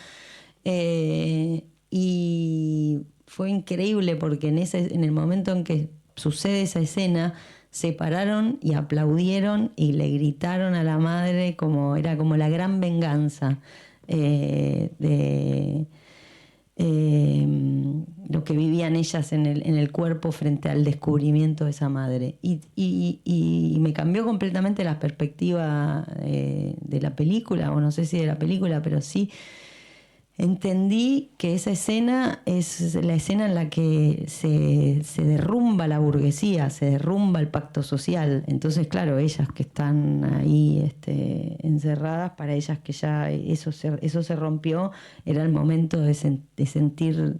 Speaker 2: Y fue increíble porque en el momento en que sucede esa escena, se pararon y aplaudieron y le gritaron a la madre como era como la gran venganza de lo que vivían ellas en el cuerpo frente al descubrimiento de esa madre. Y me cambió completamente la perspectiva de la película, o no sé si de la película, pero sí entendí que esa escena es la escena en la que se derrumba la burguesía, se derrumba el pacto social. Entonces, claro, ellas que están ahí encerradas, para ellas que ya eso se rompió, era el momento de sentir,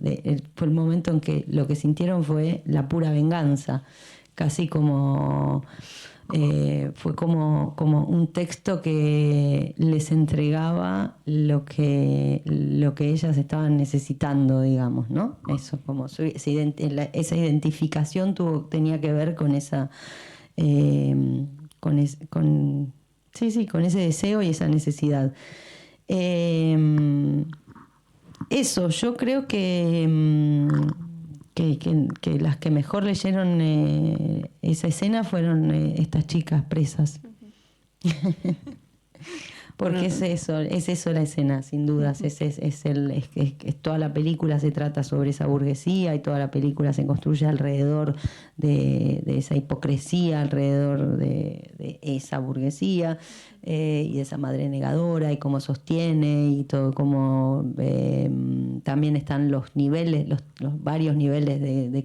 Speaker 2: fue el momento en que lo que sintieron fue la pura venganza, casi como fue como un texto que les entregaba lo que ellas estaban necesitando, digamos, ¿no? Eso, como esa identificación tenía que ver con esa, sí, sí, con ese deseo y esa necesidad. Eso, yo creo que las que mejor leyeron esa escena fueron estas chicas presas. Porque
Speaker 1: Bueno,
Speaker 2: es eso la escena, sin dudas. Toda la película se trata sobre esa burguesía y toda la película se construye alrededor de esa hipocresía, alrededor de esa burguesía y de esa madre negadora y cómo sostiene y todo, como también están los niveles, los varios niveles del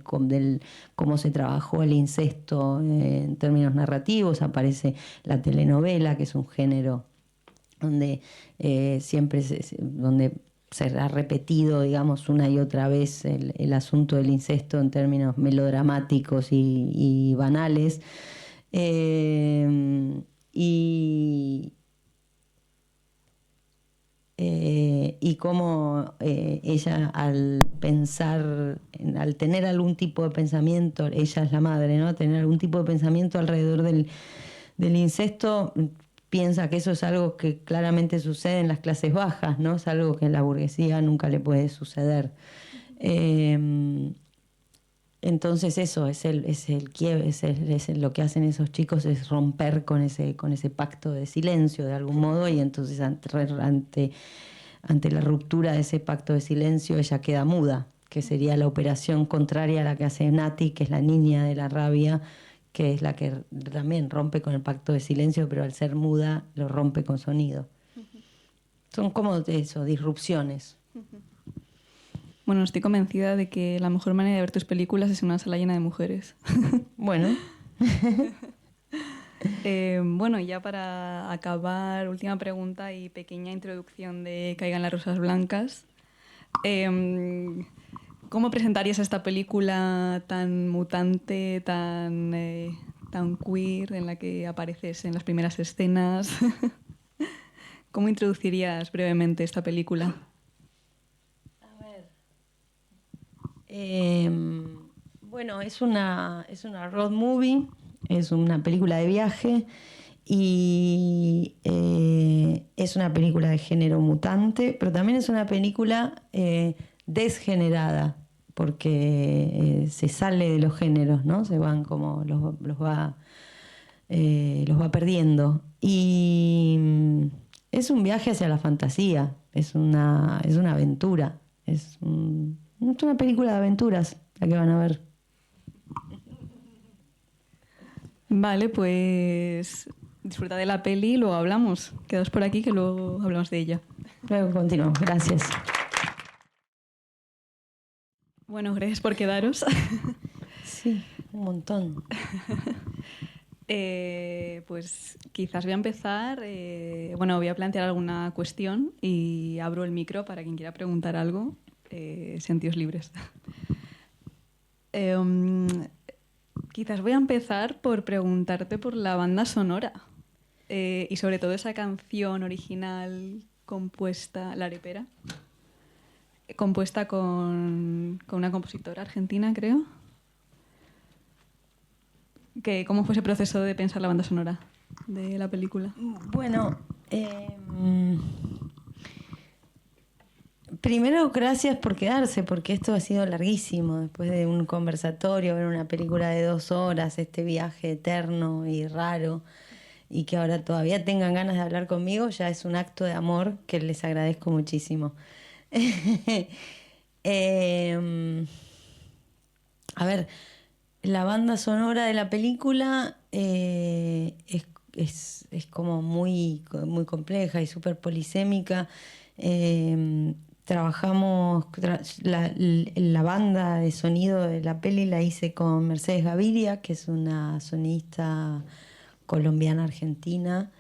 Speaker 2: cómo se trabajó el incesto en términos narrativos. Aparece la telenovela, que es un género donde donde se ha repetido, digamos, una y otra vez el asunto del incesto en términos melodramáticos y banales. Y, y cómo ella al pensar, al tener algún tipo de pensamiento, ella es la madre, ¿no? Tener algún tipo de pensamiento alrededor del incesto, piensa que eso es algo que claramente sucede en las clases bajas, ¿no? Es algo que en la burguesía nunca le puede suceder. Entonces eso es el quiebre, lo que hacen esos chicos es romper con ese pacto de silencio de algún modo, y entonces ante la ruptura de ese pacto de silencio ella queda muda, que sería la operación contraria a la que hace Nati, que es la niña de la rabia, que es la que también rompe con el pacto de silencio, pero al ser muda lo rompe con sonido. Son como eso, disrupciones.
Speaker 1: bueno, estoy convencida de que la mejor manera de ver tus películas es en una sala llena de mujeres.
Speaker 2: Bueno.
Speaker 1: Bueno, ya para acabar, última pregunta y pequeña introducción de Caigan las rosas blancas. ¿Cómo presentarías esta película tan mutante, tan queer, en la que apareces en las primeras escenas? ¿Cómo introducirías brevemente esta película?
Speaker 2: Bueno, es una road movie, es una película de viaje y es una película de género mutante, pero también es una película desgenerada, porque se sale de los géneros, ¿no? Se van como los va perdiendo. Y es un viaje hacia la fantasía, es una aventura, es una película de aventuras la que van a ver.
Speaker 1: Vale, pues disfruta de la peli y luego hablamos. Quedaos por aquí que luego hablamos de ella.
Speaker 2: Luego continuamos, gracias.
Speaker 1: Bueno, gracias por quedaros.
Speaker 2: Sí, un montón.
Speaker 1: Pues quizás voy a empezar. Bueno, voy a plantear alguna cuestión y abro el micro para quien quiera preguntar algo. Sentidos libres. Quizás voy a empezar por preguntarte por la banda sonora y sobre todo esa canción original compuesta, La Arepera, compuesta con una compositora argentina, creo. ¿Cómo fue ese proceso de pensar la banda sonora de la película?
Speaker 2: Bueno, primero gracias por quedarse, porque esto ha sido larguísimo. Después de un conversatorio, ver una película de 2 horas, este viaje eterno y raro, y que ahora todavía tengan ganas de hablar conmigo, ya es un acto de amor que les agradezco muchísimo. A ver, la banda sonora de la película es como muy compleja y súper polisémica. Trabajamos, la banda de sonido de la peli la hice con Mercedes Gaviria, que es una sonista colombiana-argentina,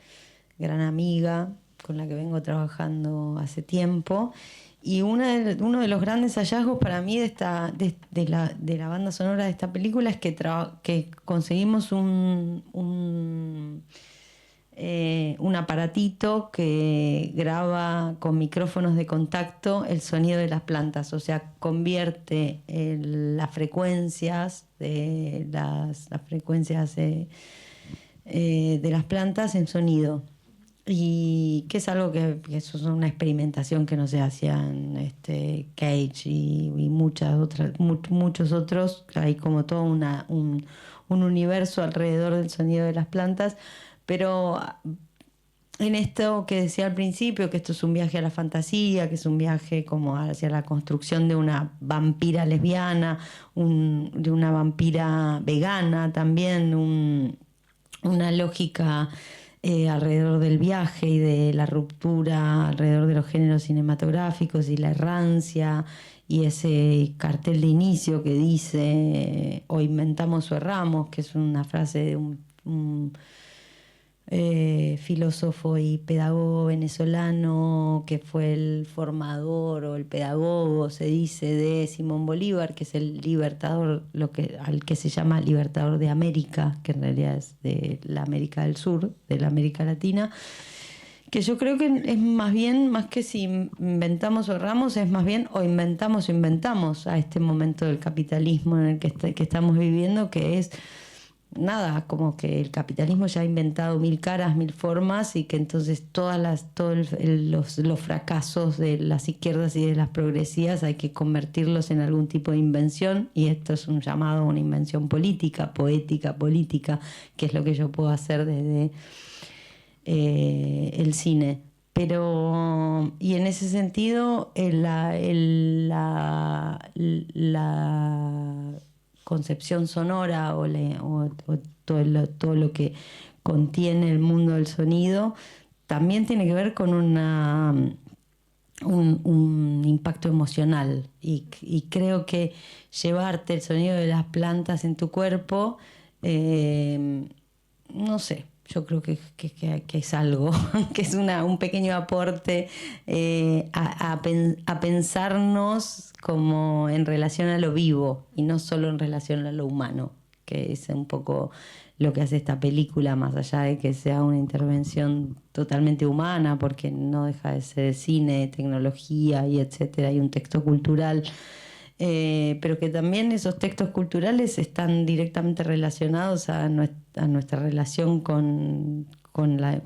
Speaker 2: gran amiga, con la que vengo trabajando hace tiempo. Y uno de los grandes hallazgos para mí de la banda sonora de esta película es que conseguimos un aparatito que graba con micrófonos de contacto el sonido de las plantas, o sea, convierte las frecuencias de las plantas en sonido. Y que es algo que eso es una experimentación que no se hacía en Cage y muchos otros. Hay como todo un universo alrededor del sonido de las plantas, pero en esto que decía al principio, que esto es un viaje a la fantasía, que es un viaje como hacia la construcción de una vampira lesbiana, de una vampira vegana también, una lógica alrededor del viaje y de la ruptura alrededor de los géneros cinematográficos y la errancia y ese cartel de inicio que dice o inventamos o erramos, que es una frase de un filósofo y pedagogo venezolano que fue el formador o el pedagogo, se dice, de Simón Bolívar, que es el libertador, al que se llama libertador de América, que en realidad es de la América del Sur, de la América Latina, que yo creo que es más bien, más que si inventamos o erramos, es más bien o inventamos a este momento del capitalismo en el que estamos viviendo, que es nada, como que el capitalismo ya ha inventado 1000 caras, 1000 formas, y que entonces todos los fracasos de las izquierdas y de las progresivas hay que convertirlos en algún tipo de invención, y esto es un llamado a una invención política, poética, política, que es lo que yo puedo hacer desde el cine. Pero, y en ese sentido, la concepción sonora o todo lo que contiene el mundo del sonido también tiene que ver con un impacto emocional, y creo que llevarte el sonido de las plantas en tu cuerpo, no sé, yo creo que es algo, que es un pequeño aporte a pensarnos como en relación a lo vivo y no solo en relación a lo humano, que es un poco lo que hace esta película, más allá de que sea una intervención totalmente humana, porque no deja de ser cine, tecnología y etcétera, y un texto cultural. Pero que también esos textos culturales están directamente relacionados a nuestra relación con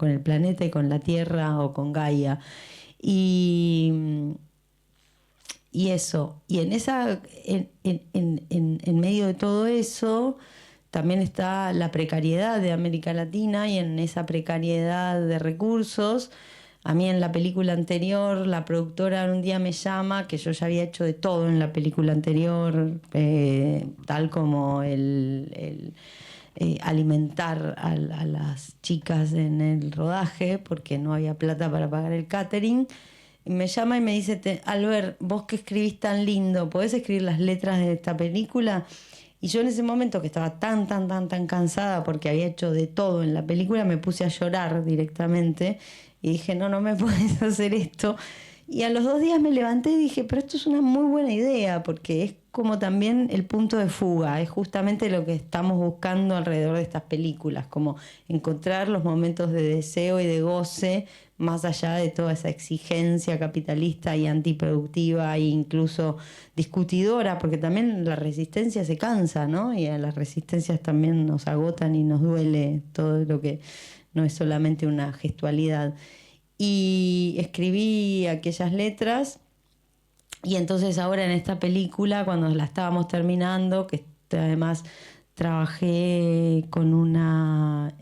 Speaker 2: el planeta y con la Tierra o con Gaia. Y eso, y en medio de todo eso también está la precariedad de América Latina, y en esa precariedad de recursos, a mí en la película anterior, la productora un día me llama, que yo ya había hecho de todo en la película anterior, tal como alimentar a las chicas en el rodaje, porque no había plata para pagar el catering. Me llama y me dice: Albert, vos que escribís tan lindo, ¿podés escribir las letras de esta película? Y yo en ese momento, que estaba tan cansada porque había hecho de todo en la película, me puse a llorar directamente y dije: no me puedes hacer esto. Y a los 2 días me levanté y dije: pero esto es una muy buena idea, porque es como también el punto de fuga, es justamente lo que estamos buscando alrededor de estas películas, como encontrar los momentos de deseo y de goce más allá de toda esa exigencia capitalista y antiproductiva e incluso discutidora, porque también la resistencia se cansa, ¿no? Y a las resistencias también nos agotan y nos duele todo lo que no es solamente una gestualidad. Y escribí aquellas letras. Y entonces ahora en esta película, cuando la estábamos terminando, que además trabajé con una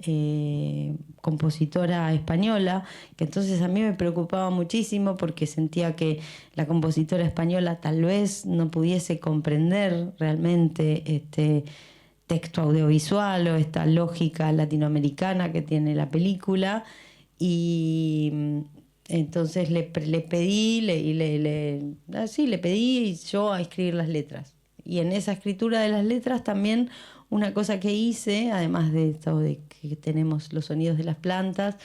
Speaker 2: compositora española, que entonces a mí me preocupaba muchísimo porque sentía que la compositora española tal vez no pudiese comprender realmente este texto audiovisual o esta lógica latinoamericana que tiene la película. Y entonces le pedí, le pedí yo a escribir las letras. Y en esa escritura de las letras también una cosa que hice, además de esto de que tenemos los sonidos de las plantas,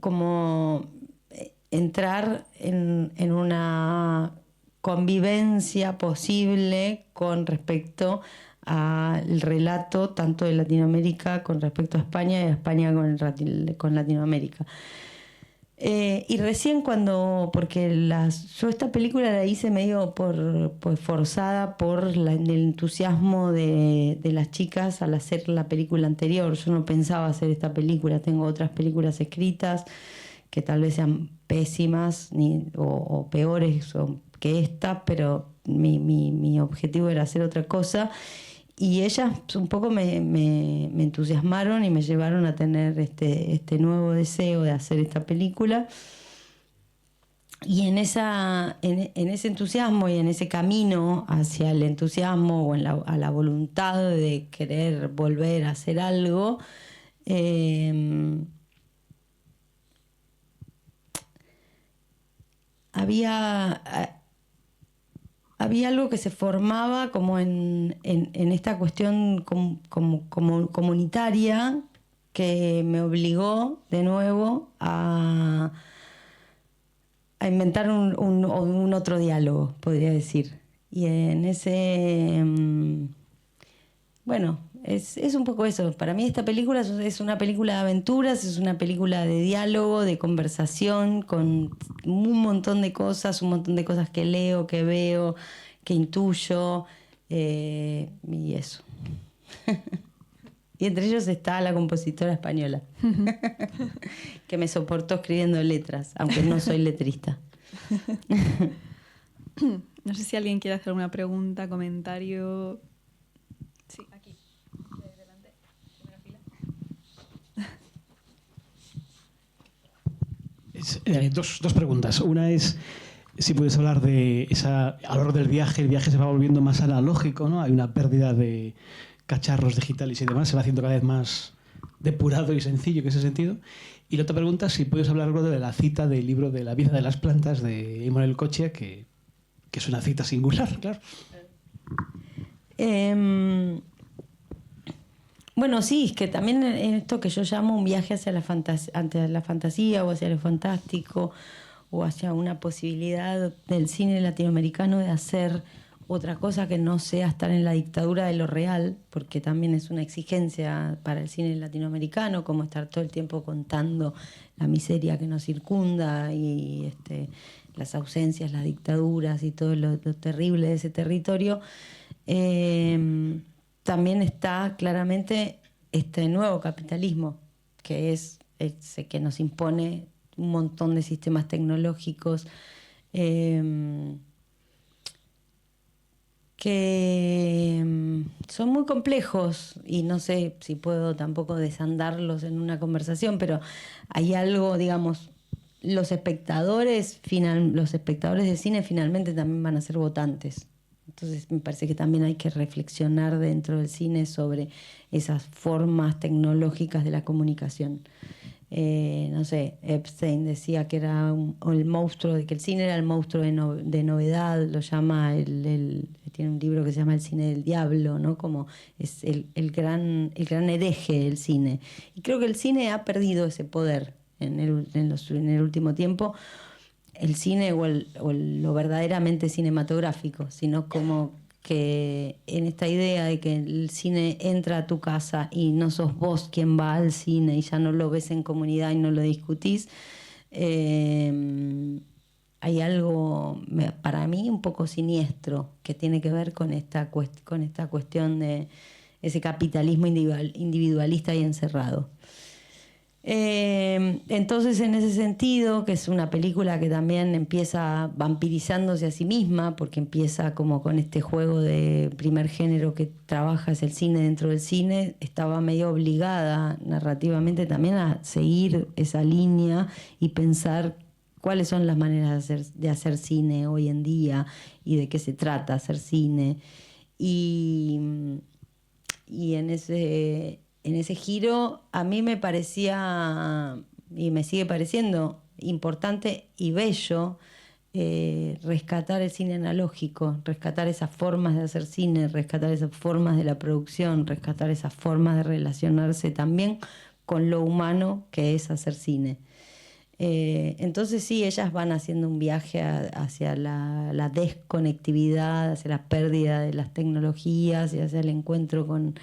Speaker 2: como entrar en una convivencia posible con respecto al relato tanto de Latinoamérica con respecto a España y a España con Latinoamérica. Y recién porque yo esta película la hice medio forzada por el entusiasmo de las chicas al hacer la película anterior. Yo no pensaba hacer esta película, tengo otras películas escritas que tal vez sean pésimas o peores que esta, pero mi objetivo era hacer otra cosa. Y ellas un poco me entusiasmaron y me llevaron a tener este nuevo deseo de hacer esta película. Y en ese entusiasmo y en ese camino hacia el entusiasmo o a la voluntad de querer volver a hacer algo, había algo que se formaba como en esta cuestión como comunitaria que me obligó de nuevo a inventar un otro diálogo, podría decir. Y en ese... bueno, es un poco eso. Para mí esta película es una película de aventuras, es una película de diálogo, de conversación, con un montón de cosas que leo, que veo, que intuyo, y eso. Y entre ellos está la compositora española, que me soportó escribiendo letras, aunque no soy letrista.
Speaker 1: No sé si alguien quiere hacer alguna pregunta, comentario. Sí, aquí. Delante, primera
Speaker 3: fila. Dos preguntas. Una es si puedes hablar de a lo largo del viaje. El viaje se va volviendo más analógico, ¿no? Hay una pérdida de cacharros digitales y demás, se va haciendo cada vez más depurado y sencillo en ese sentido. Y la otra pregunta, si puedes hablar algo de la cita del libro de La vida de las plantas de Immanuel Cocha, que es una cita singular, claro.
Speaker 2: Bueno, sí, es que también en esto que yo llamo un viaje hacia la fantasía o hacia lo fantástico o hacia una posibilidad del cine latinoamericano de hacer otra cosa que no sea estar en la dictadura de lo real, porque también es una exigencia para el cine latinoamericano, como estar todo el tiempo contando la miseria que nos circunda y las ausencias, las dictaduras y todo lo terrible de ese territorio. También está claramente este nuevo capitalismo, que es ese que nos impone un montón de sistemas tecnológicos que son muy complejos y no sé si puedo tampoco desandarlos en una conversación, pero hay algo, digamos, los espectadores de cine finalmente también van a ser votantes. Entonces me parece que también hay que reflexionar dentro del cine sobre esas formas tecnológicas de la comunicación. No sé, Epstein decía que era el monstruo, de que el cine era el monstruo de novedad, lo llama, tiene un libro que se llama El cine del diablo, ¿no? Como es el gran hereje del cine. Y creo que el cine ha perdido ese poder en el último tiempo. el cine o lo verdaderamente cinematográfico, sino como que en esta idea de que el cine entra a tu casa y no sos vos quien va al cine y ya no lo ves en comunidad y no lo discutís, hay algo para mí un poco siniestro que tiene que ver con esta cuestión de ese capitalismo individualista y encerrado. Entonces, en ese sentido, que es una película que también empieza vampirizándose a sí misma, porque empieza como con este juego de primer género que trabaja, es el cine dentro del cine, estaba medio obligada narrativamente también a seguir esa línea y pensar cuáles son las maneras de hacer cine hoy en día y de qué se trata hacer cine. Y en ese giro a mí me parecía, y me sigue pareciendo, importante y bello rescatar el cine analógico, rescatar esas formas de hacer cine, rescatar esas formas de la producción, rescatar esas formas de relacionarse también con lo humano que es hacer cine. Entonces sí, ellas van haciendo un viaje hacia la desconectividad, hacia la pérdida de las tecnologías y hacia el encuentro con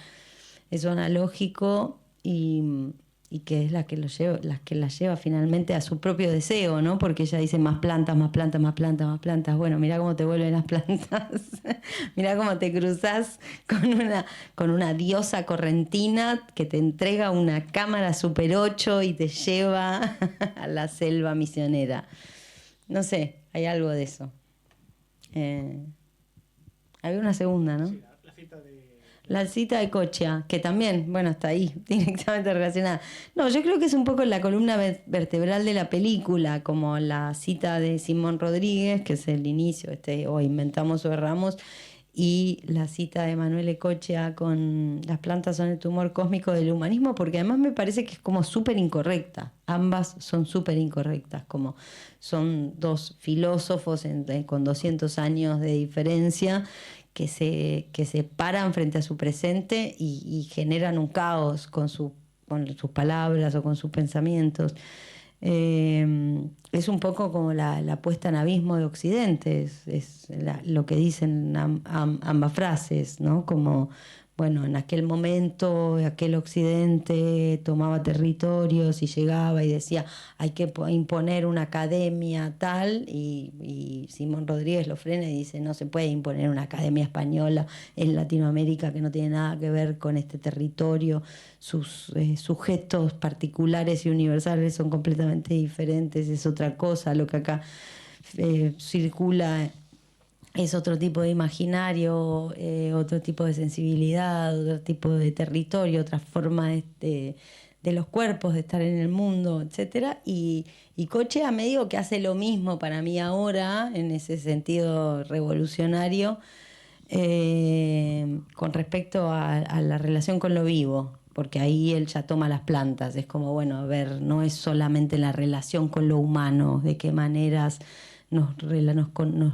Speaker 2: eso analógico y que es la que la lleva finalmente a su propio deseo, ¿no? Porque ella dice más plantas, más plantas, más plantas, más plantas. Bueno, mirá cómo te vuelven las plantas. Mirá cómo te cruzás con una diosa correntina que te entrega una cámara Super 8 y te lleva a la selva misionera. No sé, hay algo de eso. Había una segunda, ¿no?
Speaker 3: Sí, la cita de...
Speaker 2: La cita de Cochea, que también, bueno, está ahí, directamente relacionada. No, yo creo que es un poco la columna vertebral de la película, como la cita de Simón Rodríguez, que es el inicio, o inventamos o erramos, y la cita de Manuel Ecochea con las plantas son el tumor cósmico del humanismo, porque además me parece que es como súper incorrecta. Ambas son súper incorrectas, como son dos filósofos con 200 años de diferencia, que se paran frente a su presente y generan un caos con sus palabras o con sus pensamientos. Es un poco como la puesta en abismo de Occidente, es lo que dicen ambas frases, ¿no? Como, bueno, en aquel momento, aquel Occidente tomaba territorios y llegaba y decía, hay que imponer una academia tal, y Simón Rodríguez lo frena y dice, no se puede imponer una academia española en Latinoamérica que no tiene nada que ver con este territorio. Sus sujetos particulares y universales son completamente diferentes, es otra cosa. Lo que acá circula es otro tipo de imaginario, otro tipo de sensibilidad, otro tipo de territorio, otra forma de los cuerpos, de estar en el mundo, etcétera. Y Cochea medio que hace lo mismo para mí ahora, en ese sentido revolucionario, con respecto a la relación con lo vivo, porque ahí él ya toma las plantas. Es como, bueno, a ver, no es solamente la relación con lo humano, de qué maneras nos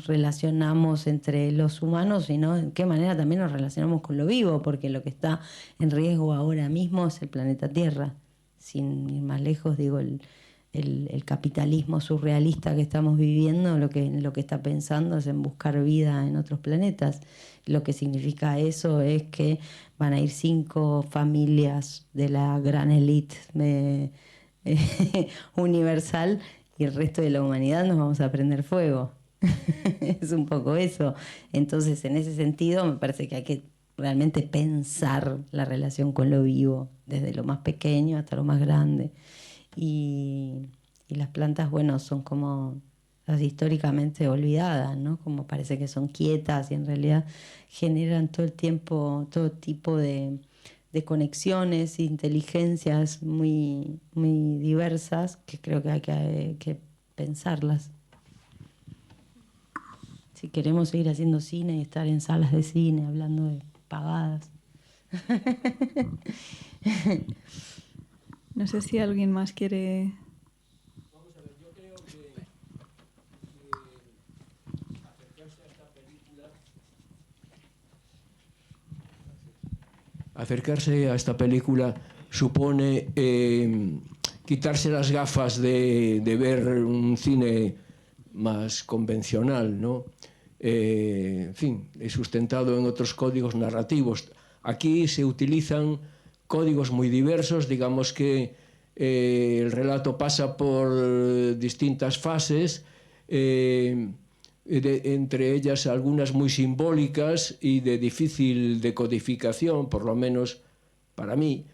Speaker 2: relacionamos entre los humanos, sino en qué manera también nos relacionamos con lo vivo, porque lo que está en riesgo ahora mismo es el planeta Tierra. Sin ir más lejos, digo, el capitalismo surrealista que estamos viviendo, lo que está pensando es en buscar vida en otros planetas. Lo que significa eso es que van a ir 5 familias de la gran élite universal, y el resto de la humanidad nos vamos a prender fuego. Es un poco eso. Entonces, en ese sentido, me parece que hay que realmente pensar la relación con lo vivo, desde lo más pequeño hasta lo más grande. Y las plantas, bueno, son como las históricamente olvidadas, ¿no? Como parece que son quietas y en realidad generan todo el tiempo todo tipo de conexiones, inteligencias muy, muy diversas, que creo que hay que pensarlas. Si queremos seguir haciendo cine y estar en salas de cine hablando de pavadas.
Speaker 1: No sé si alguien más quiere...
Speaker 4: Vamos a ver, yo creo que acercarse a esta película supone quitarse las gafas de ver un cine más convencional, ¿no? En fin, sustentado en otros códigos narrativos. Aquí se utilizan códigos muy diversos, digamos que el relato pasa por distintas fases, entre ellas algunas muy simbólicas y de difícil decodificación, por lo menos para mí,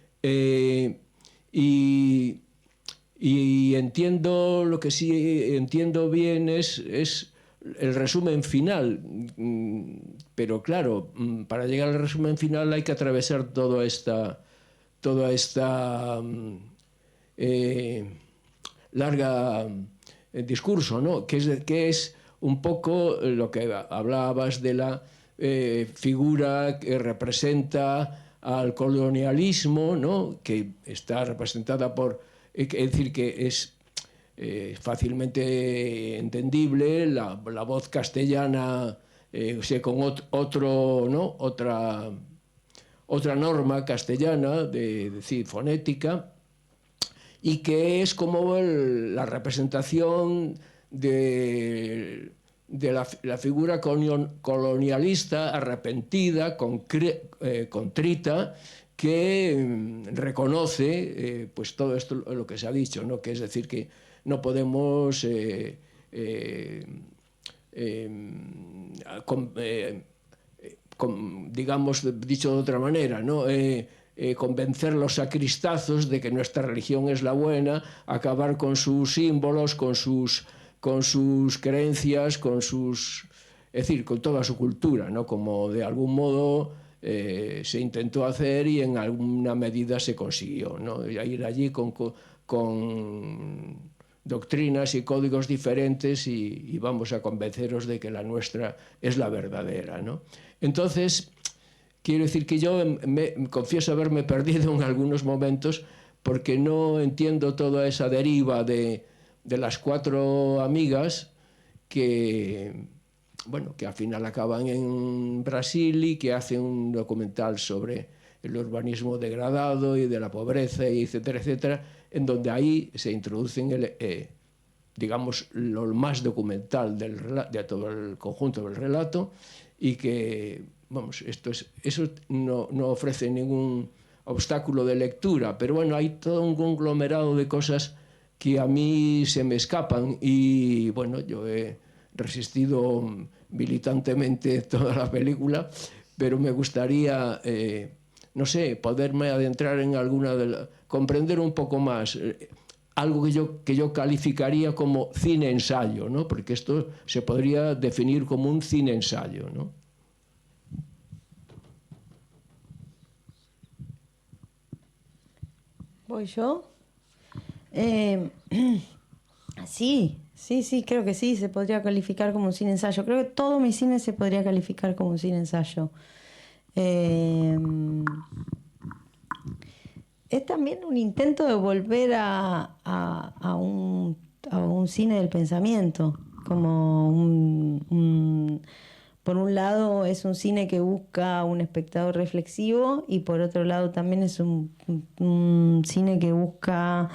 Speaker 4: y entiendo, lo que sí entiendo bien es el resumen final, pero claro, para llegar al resumen final hay que atravesar toda esta larga discurso, ¿no? Que es un poco lo que hablabas de la figura que representa al colonialismo, ¿no? Que está representada por, es decir, que es fácilmente entendible la voz castellana, con otro, ¿no? otra norma castellana, de decir, fonética, y que es como la representación de la figura colonialista arrepentida, contrita, que reconoce pues todo esto, lo que se ha dicho, ¿no? Que es decir, que no podemos digamos, dicho de otra manera, ¿no? Convencer los sacristazos de que nuestra religión es la buena, acabar con sus símbolos, con sus creencias, es decir, con toda su cultura, ¿no? Como de algún modo se intentó hacer y en alguna medida se consiguió, ¿no? Ir allí con doctrinas y códigos diferentes y vamos a convenceros de que la nuestra es la verdadera, ¿no? Entonces, quiero decir que yo confieso haberme perdido en algunos momentos porque no entiendo toda esa deriva de las 4 amigas que, bueno, que al final acaban en Brasil y que hacen un documental sobre el urbanismo degradado y de la pobreza, y etcétera, etcétera, en donde ahí se introducen, digamos, lo más documental de todo el conjunto del relato, y que, vamos, eso no ofrece ningún obstáculo de lectura, pero bueno, hay todo un conglomerado de cosas que a mí se me escapan y, bueno, yo he resistido militantemente toda la película, pero me gustaría, no sé, poderme adentrar en alguna comprender un poco más, algo que yo calificaría como cine-ensayo, ¿no? Porque esto se podría definir como un cine-ensayo, ¿no?
Speaker 2: ¿Voy yo? Sí, creo que sí, se podría calificar como un cine-ensayo. Creo que todo mi cine se podría calificar como un cine-ensayo. Es también un intento de volver a un cine del pensamiento, como por un lado es un cine que busca un espectador reflexivo y por otro lado también es un cine que busca,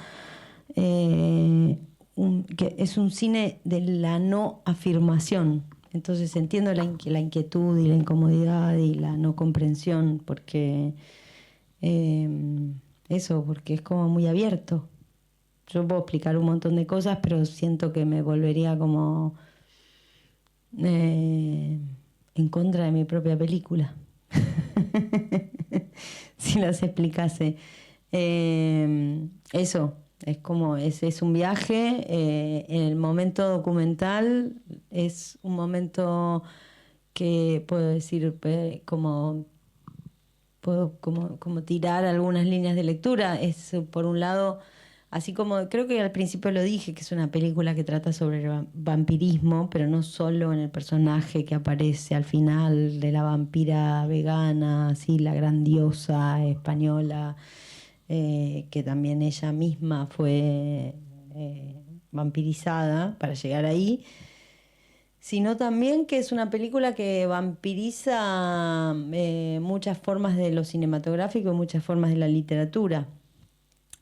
Speaker 2: que es un cine de la no afirmación. Entonces entiendo la inquietud y la incomodidad y la no comprensión porque... porque es como muy abierto. Yo puedo explicar un montón de cosas, pero siento que me volvería como en contra de mi propia película. Si las explicase. Eso, es como, es un viaje. En el momento documental es un momento que puedo decir como... Puedo como tirar algunas líneas de lectura. Es, por un lado, así como creo que al principio lo dije, que es una película que trata sobre el vampirismo, pero no solo en el personaje que aparece al final de la vampira vegana, así la gran diosa española, que también ella misma fue vampirizada para llegar ahí, sino también que es una película que vampiriza muchas formas de lo cinematográfico y muchas formas de la literatura.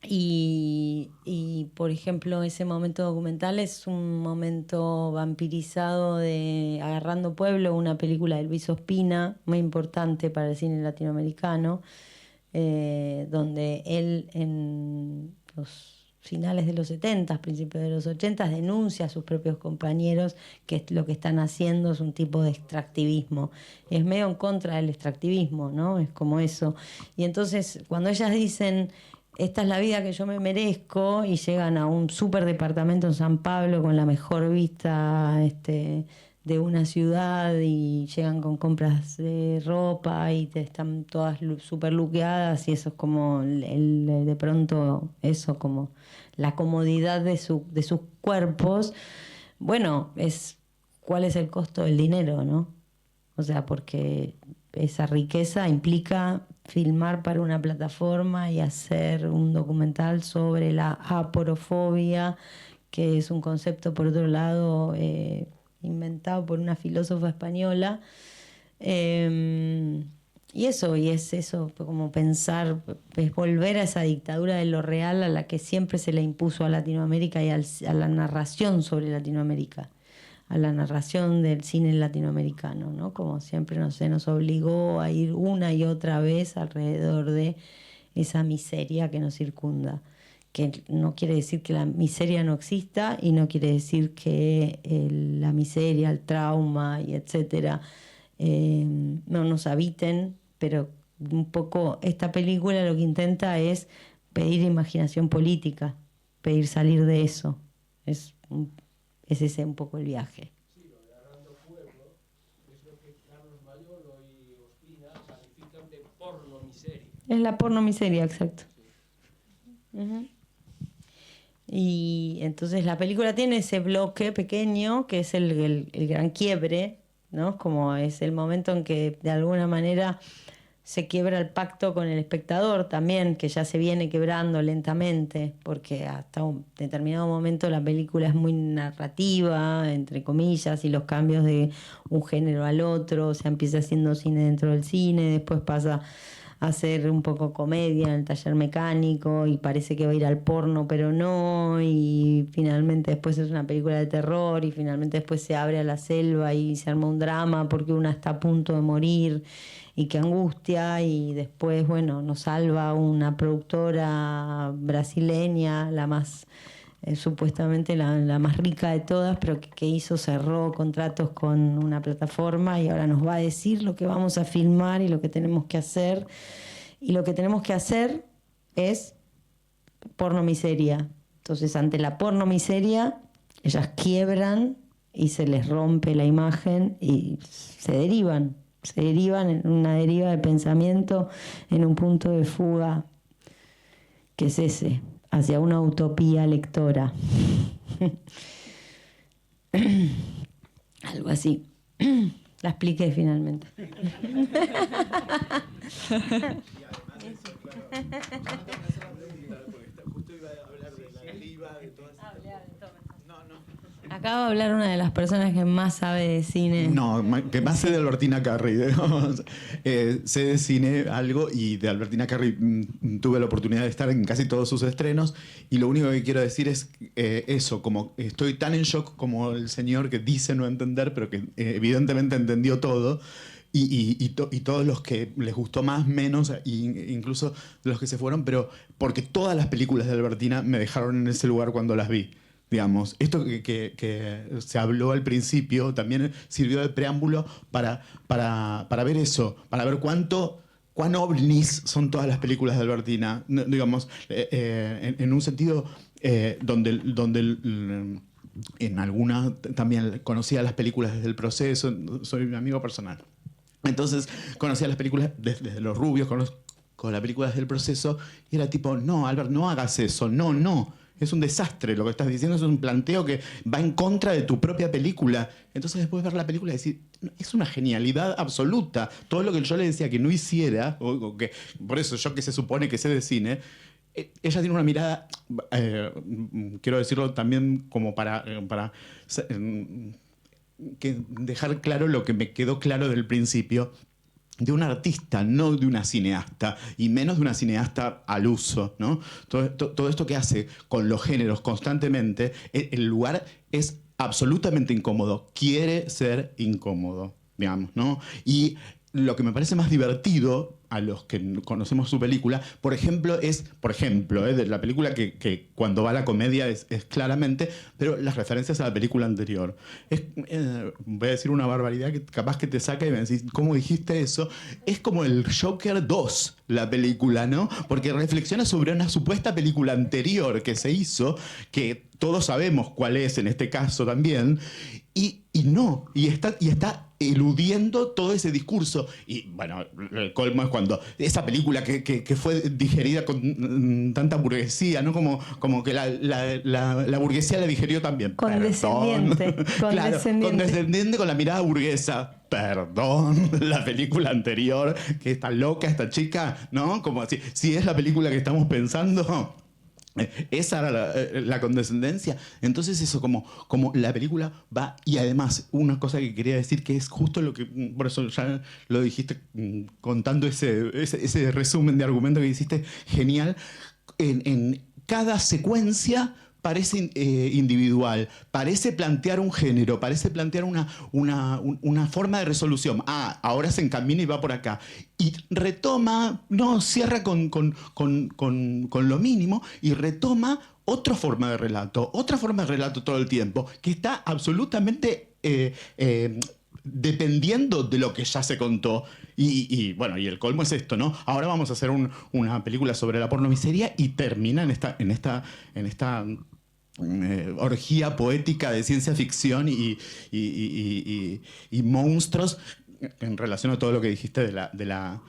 Speaker 2: Y, por ejemplo, ese momento documental es un momento vampirizado de Agarrando Pueblo, una película de Luis Ospina, muy importante para el cine latinoamericano, donde él en los finales de los 70, principios de los 80, denuncia a sus propios compañeros que lo que están haciendo es un tipo de extractivismo. Es medio en contra del extractivismo, ¿no? Es como eso. Y entonces, cuando ellas dicen, esta es la vida que yo me merezco, y llegan a un súper departamento en San Pablo con la mejor vista de una ciudad, y llegan con compras de ropa y están todas súper luqueadas, y eso es como de pronto eso, como la comodidad de sus cuerpos. Bueno, ¿cuál es el costo del dinero, no? O sea, porque esa riqueza implica filmar para una plataforma y hacer un documental sobre la aporofobia, que es un concepto, por otro lado, inventado por una filósofa española. Y es eso, como pensar, es volver a esa dictadura de lo real a la que siempre se le impuso a Latinoamérica y a la narración sobre Latinoamérica, a la narración del cine latinoamericano, ¿no? Como siempre se nos obligó a ir una y otra vez alrededor de esa miseria que nos circunda, que no quiere decir que la miseria no exista, y no quiere decir que la miseria, el trauma y etcétera no nos habiten, pero un poco esta película lo que intenta es pedir imaginación política, pedir salir de eso. Es ese un poco el viaje.
Speaker 4: Sí, lo de Agarrando Pueblo es lo que Carlos Mayolo y Ospina califican de porno miseria.
Speaker 2: Es la porno miseria, exacto. Uh-huh. Y entonces la película tiene ese bloque pequeño que es el gran quiebre, ¿no? Como es el momento en que de alguna manera se quiebra el pacto con el espectador también, que ya se viene quebrando lentamente, porque hasta un determinado momento la película es muy narrativa, entre comillas, y los cambios de un género al otro, o sea, empieza haciendo cine dentro del cine, después pasa a hacer un poco comedia en el taller mecánico, y parece que va a ir al porno, pero no, y finalmente después es una película de terror, y finalmente después se abre a la selva y se arma un drama porque una está a punto de morir, y qué angustia, y después, bueno, nos salva una productora brasileña, la más, supuestamente la más rica de todas, pero que hizo, cerró contratos con una plataforma, y ahora nos va a decir lo que vamos a filmar y lo que tenemos que hacer. Y lo que tenemos que hacer es porno miseria. Entonces, ante la porno miseria, ellas quiebran y se les rompe la imagen y se derivan en una deriva de pensamiento, en un punto de fuga que es ese, hacia una utopía lectora. Algo así. La expliqué finalmente. Acabo de hablar una de las personas que más sabe de cine.
Speaker 5: No, que más sé de Albertina Carri. Sé de cine algo, y de Albertina Carri tuve la oportunidad de estar en casi todos sus estrenos, y lo único que quiero decir es eso, como estoy tan en shock como el señor que dice no entender, pero que evidentemente entendió todo. Y todos los que les gustó más, menos, incluso los que se fueron, pero porque todas las películas de Albertina me dejaron en ese lugar cuando las vi. Digamos, esto que se habló al principio también sirvió de preámbulo para ver eso, para ver cuán ovnis son todas las películas de Albertina. Digamos, en un sentido donde en alguna también conocía las películas desde el proceso, soy mi amigo personal. Entonces conocía las películas desde Los Rubios, conozco las películas desde el proceso, y era tipo, no, Albert, no hagas eso, no. Es un desastre, lo que estás diciendo es un planteo que va en contra de tu propia película. Entonces después ver la película y decir, es una genialidad absoluta. Todo lo que yo le decía que no hiciera, o que, por eso yo que se supone que sé de cine, ella tiene una mirada, quiero decirlo también como para dejar claro lo que me quedó claro del principio, de un artista, no de una cineasta, y menos de una cineasta al uso, ¿no? Todo esto que hace con los géneros constantemente, el lugar es absolutamente incómodo, quiere ser incómodo, digamos, ¿no? Y lo que me parece más divertido a los que conocemos su película, por ejemplo, de la película que cuando va a la comedia es claramente, pero las referencias a la película anterior. Voy a decir una barbaridad que capaz que te saca y me decís, ¿cómo dijiste eso? Es como el Joker 2, la película, ¿no? Porque reflexiona sobre una supuesta película anterior que se hizo, que todos sabemos cuál es en este caso también, y está eludiendo todo ese discurso. Y bueno, el colmo es cuando esa película que fue digerida con tanta burguesía, ¿no? Como que la burguesía la digerió también.
Speaker 2: Condescendiente.
Speaker 5: Claro, condescendiente con la mirada burguesa. Perdón, la película anterior, que está loca esta chica, ¿no? Como si es la película que estamos pensando. Esa era la condescendencia. Entonces eso, como la película va. Y además, una cosa que quería decir, que es justo lo que, por eso ya lo dijiste contando ese resumen de argumento que hiciste, genial. En cada secuencia parece individual, parece plantear un género, parece plantear una forma de resolución. Ahora se encamina y va por acá. Y retoma, cierra con lo mínimo y retoma otra forma de relato todo el tiempo, que está absolutamente dependiendo de lo que ya se contó. Bueno, y el colmo es esto, ¿no? Ahora vamos a hacer una película sobre la pornomiseria y termina en esta orgía poética de ciencia ficción y monstruos en relación a todo lo que dijiste de la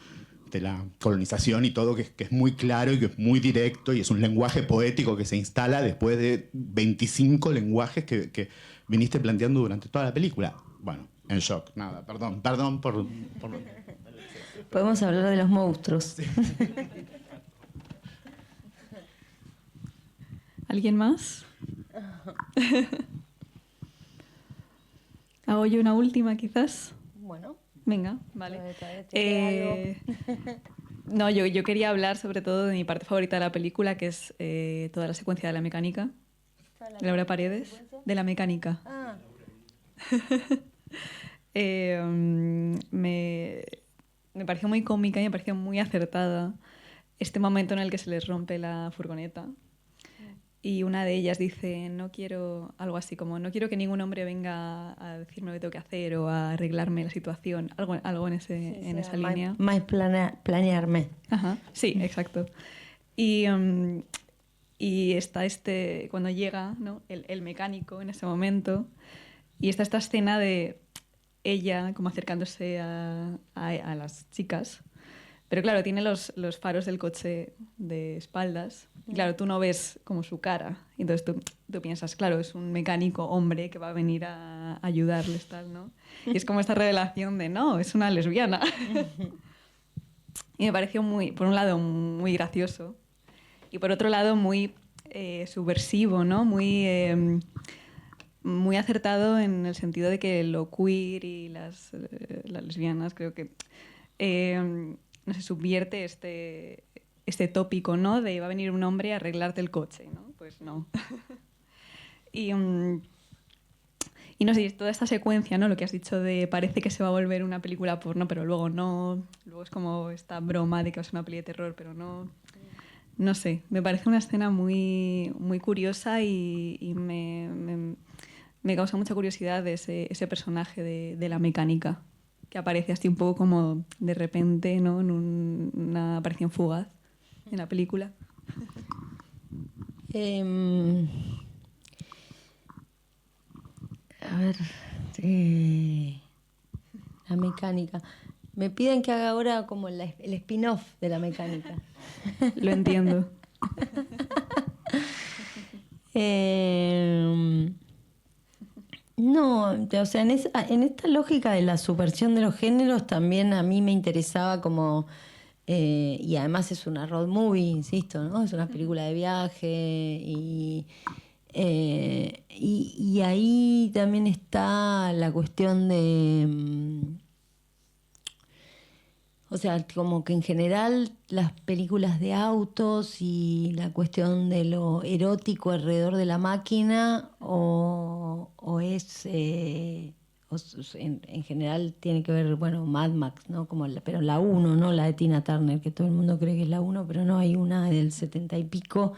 Speaker 5: colonización y todo, que es muy claro y que es muy directo y es un lenguaje poético que se instala después de 25 lenguajes que viniste planteando durante toda la película. Bueno, en shock, nada, perdón por...
Speaker 2: Podemos hablar de los monstruos.
Speaker 5: Sí.
Speaker 1: ¿Alguien más? ¿Hago yo una última, quizás?
Speaker 2: Bueno.
Speaker 1: Venga, vale.
Speaker 2: Algo.
Speaker 1: No, yo quería hablar sobre todo de mi parte favorita de la película, que es toda la secuencia de la mecánica. De Laura Paredes. De la mecánica.
Speaker 2: Ah.
Speaker 1: Me pareció muy cómica y me pareció muy acertada este momento en el que se les rompe la furgoneta. Y una de ellas dice, algo así como, no quiero que ningún hombre venga a decirme lo que tengo que hacer o a arreglarme la situación, algo en esa línea.
Speaker 2: Más planearme.
Speaker 1: Ajá, sí, exacto. Y está cuando llega, ¿no? el mecánico en ese momento, y está esta escena de ella como acercándose a las chicas. Pero claro, tiene los faros del coche de espaldas. Y claro, tú no ves como su cara. Y entonces tú piensas, claro, es un mecánico hombre que va a venir a ayudarles, tal, ¿no? Y es como esta revelación de, no, es una lesbiana. Y me pareció por un lado, muy gracioso. Y por otro lado, muy subversivo, ¿no? Muy acertado en el sentido de que lo queer y las lesbianas, creo que... no se subvierte este tópico, ¿no? De va a venir un hombre a arreglarte el coche, ¿no? Pues no. y no sé, toda esta secuencia, ¿no? Lo que has dicho de parece que se va a volver una película porno, pero luego no. Luego es como esta broma de que va a ser una peli de terror, pero no. No sé, me parece una escena muy, muy curiosa y me causa mucha curiosidad ese personaje de la mecánica, que aparece así un poco como de repente, ¿no? En una aparición fugaz en la película.
Speaker 2: A ver, la mecánica. Me piden que haga ahora como el spin-off de la mecánica.
Speaker 1: Lo entiendo.
Speaker 2: No, o sea, en esta lógica de la subversión de los géneros también a mí me interesaba como... y además es una road movie, insisto, ¿no? Es una película de viaje y ahí también está la cuestión O sea, como que en general las películas de autos y la cuestión de lo erótico alrededor de la máquina o es... en general tiene que ver, bueno, Mad Max, ¿no? Pero la 1, no la de Tina Turner, que todo el mundo cree que es la 1, pero no, hay una del 70 y pico,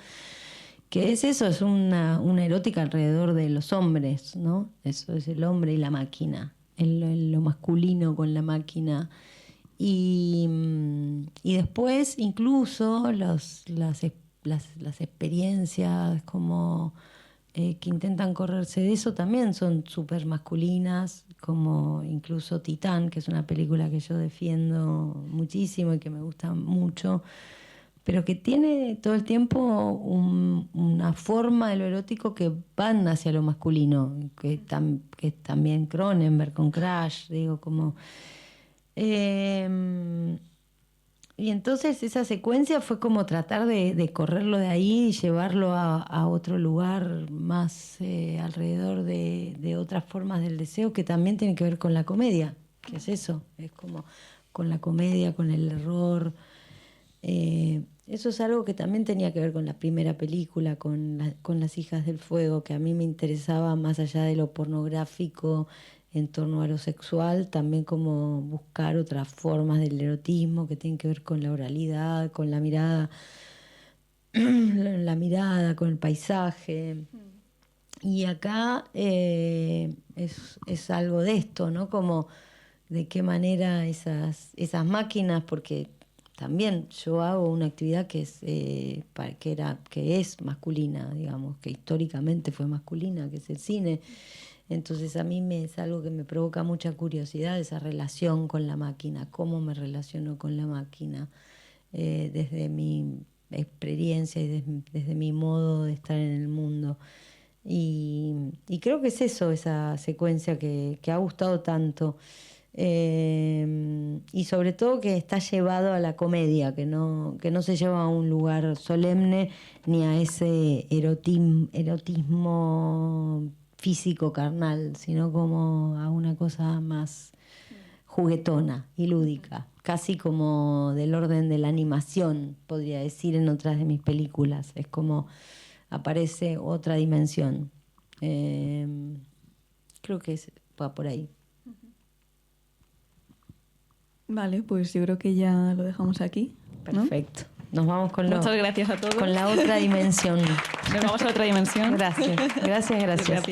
Speaker 2: que es eso, es una erótica alrededor de los hombres, ¿no? Eso es el hombre y la máquina, lo masculino con la máquina. Y después incluso las experiencias como que intentan correrse de eso también son súper masculinas, como incluso Titán, que es una película que yo defiendo muchísimo y que me gusta mucho, pero que tiene todo el tiempo una forma de lo erótico que van hacia lo masculino, que también Cronenberg con Crash, digo, como... y entonces esa secuencia fue como tratar de correrlo de ahí y llevarlo a otro lugar más alrededor de otras formas del deseo que también tienen que ver con la comedia, que es eso, es como con la comedia, con el error. Eso es algo que también tenía que ver con la primera película, con Las hijas del fuego, que a mí me interesaba más allá de lo pornográfico en torno a lo sexual, también como buscar otras formas del erotismo que tienen que ver con la oralidad, con la mirada, con el paisaje. Y acá es algo de esto, ¿no? Como de qué manera esas máquinas, porque también yo hago una actividad que es masculina, digamos, que históricamente fue masculina, que es el cine. Entonces a mí es algo que me provoca mucha curiosidad, esa relación con la máquina, cómo me relaciono con la máquina, desde mi experiencia y desde mi modo de estar en el mundo. Y creo que es eso, esa secuencia que ha gustado tanto. Y sobre todo que está llevado a la comedia, que no se lleva a un lugar solemne ni a ese erotismo físico carnal, sino como a una cosa más juguetona y lúdica, casi como del orden de la animación, podría decir, en otras de mis películas. Es como aparece otra dimensión. Creo que va por ahí.
Speaker 1: Vale, pues yo creo que ya lo dejamos aquí, ¿no?
Speaker 2: Perfecto. Nos vamos
Speaker 1: Muchas gracias a todos.
Speaker 2: con la otra dimensión.
Speaker 1: Nos vamos a otra dimensión.
Speaker 2: Gracias.
Speaker 1: Gracias.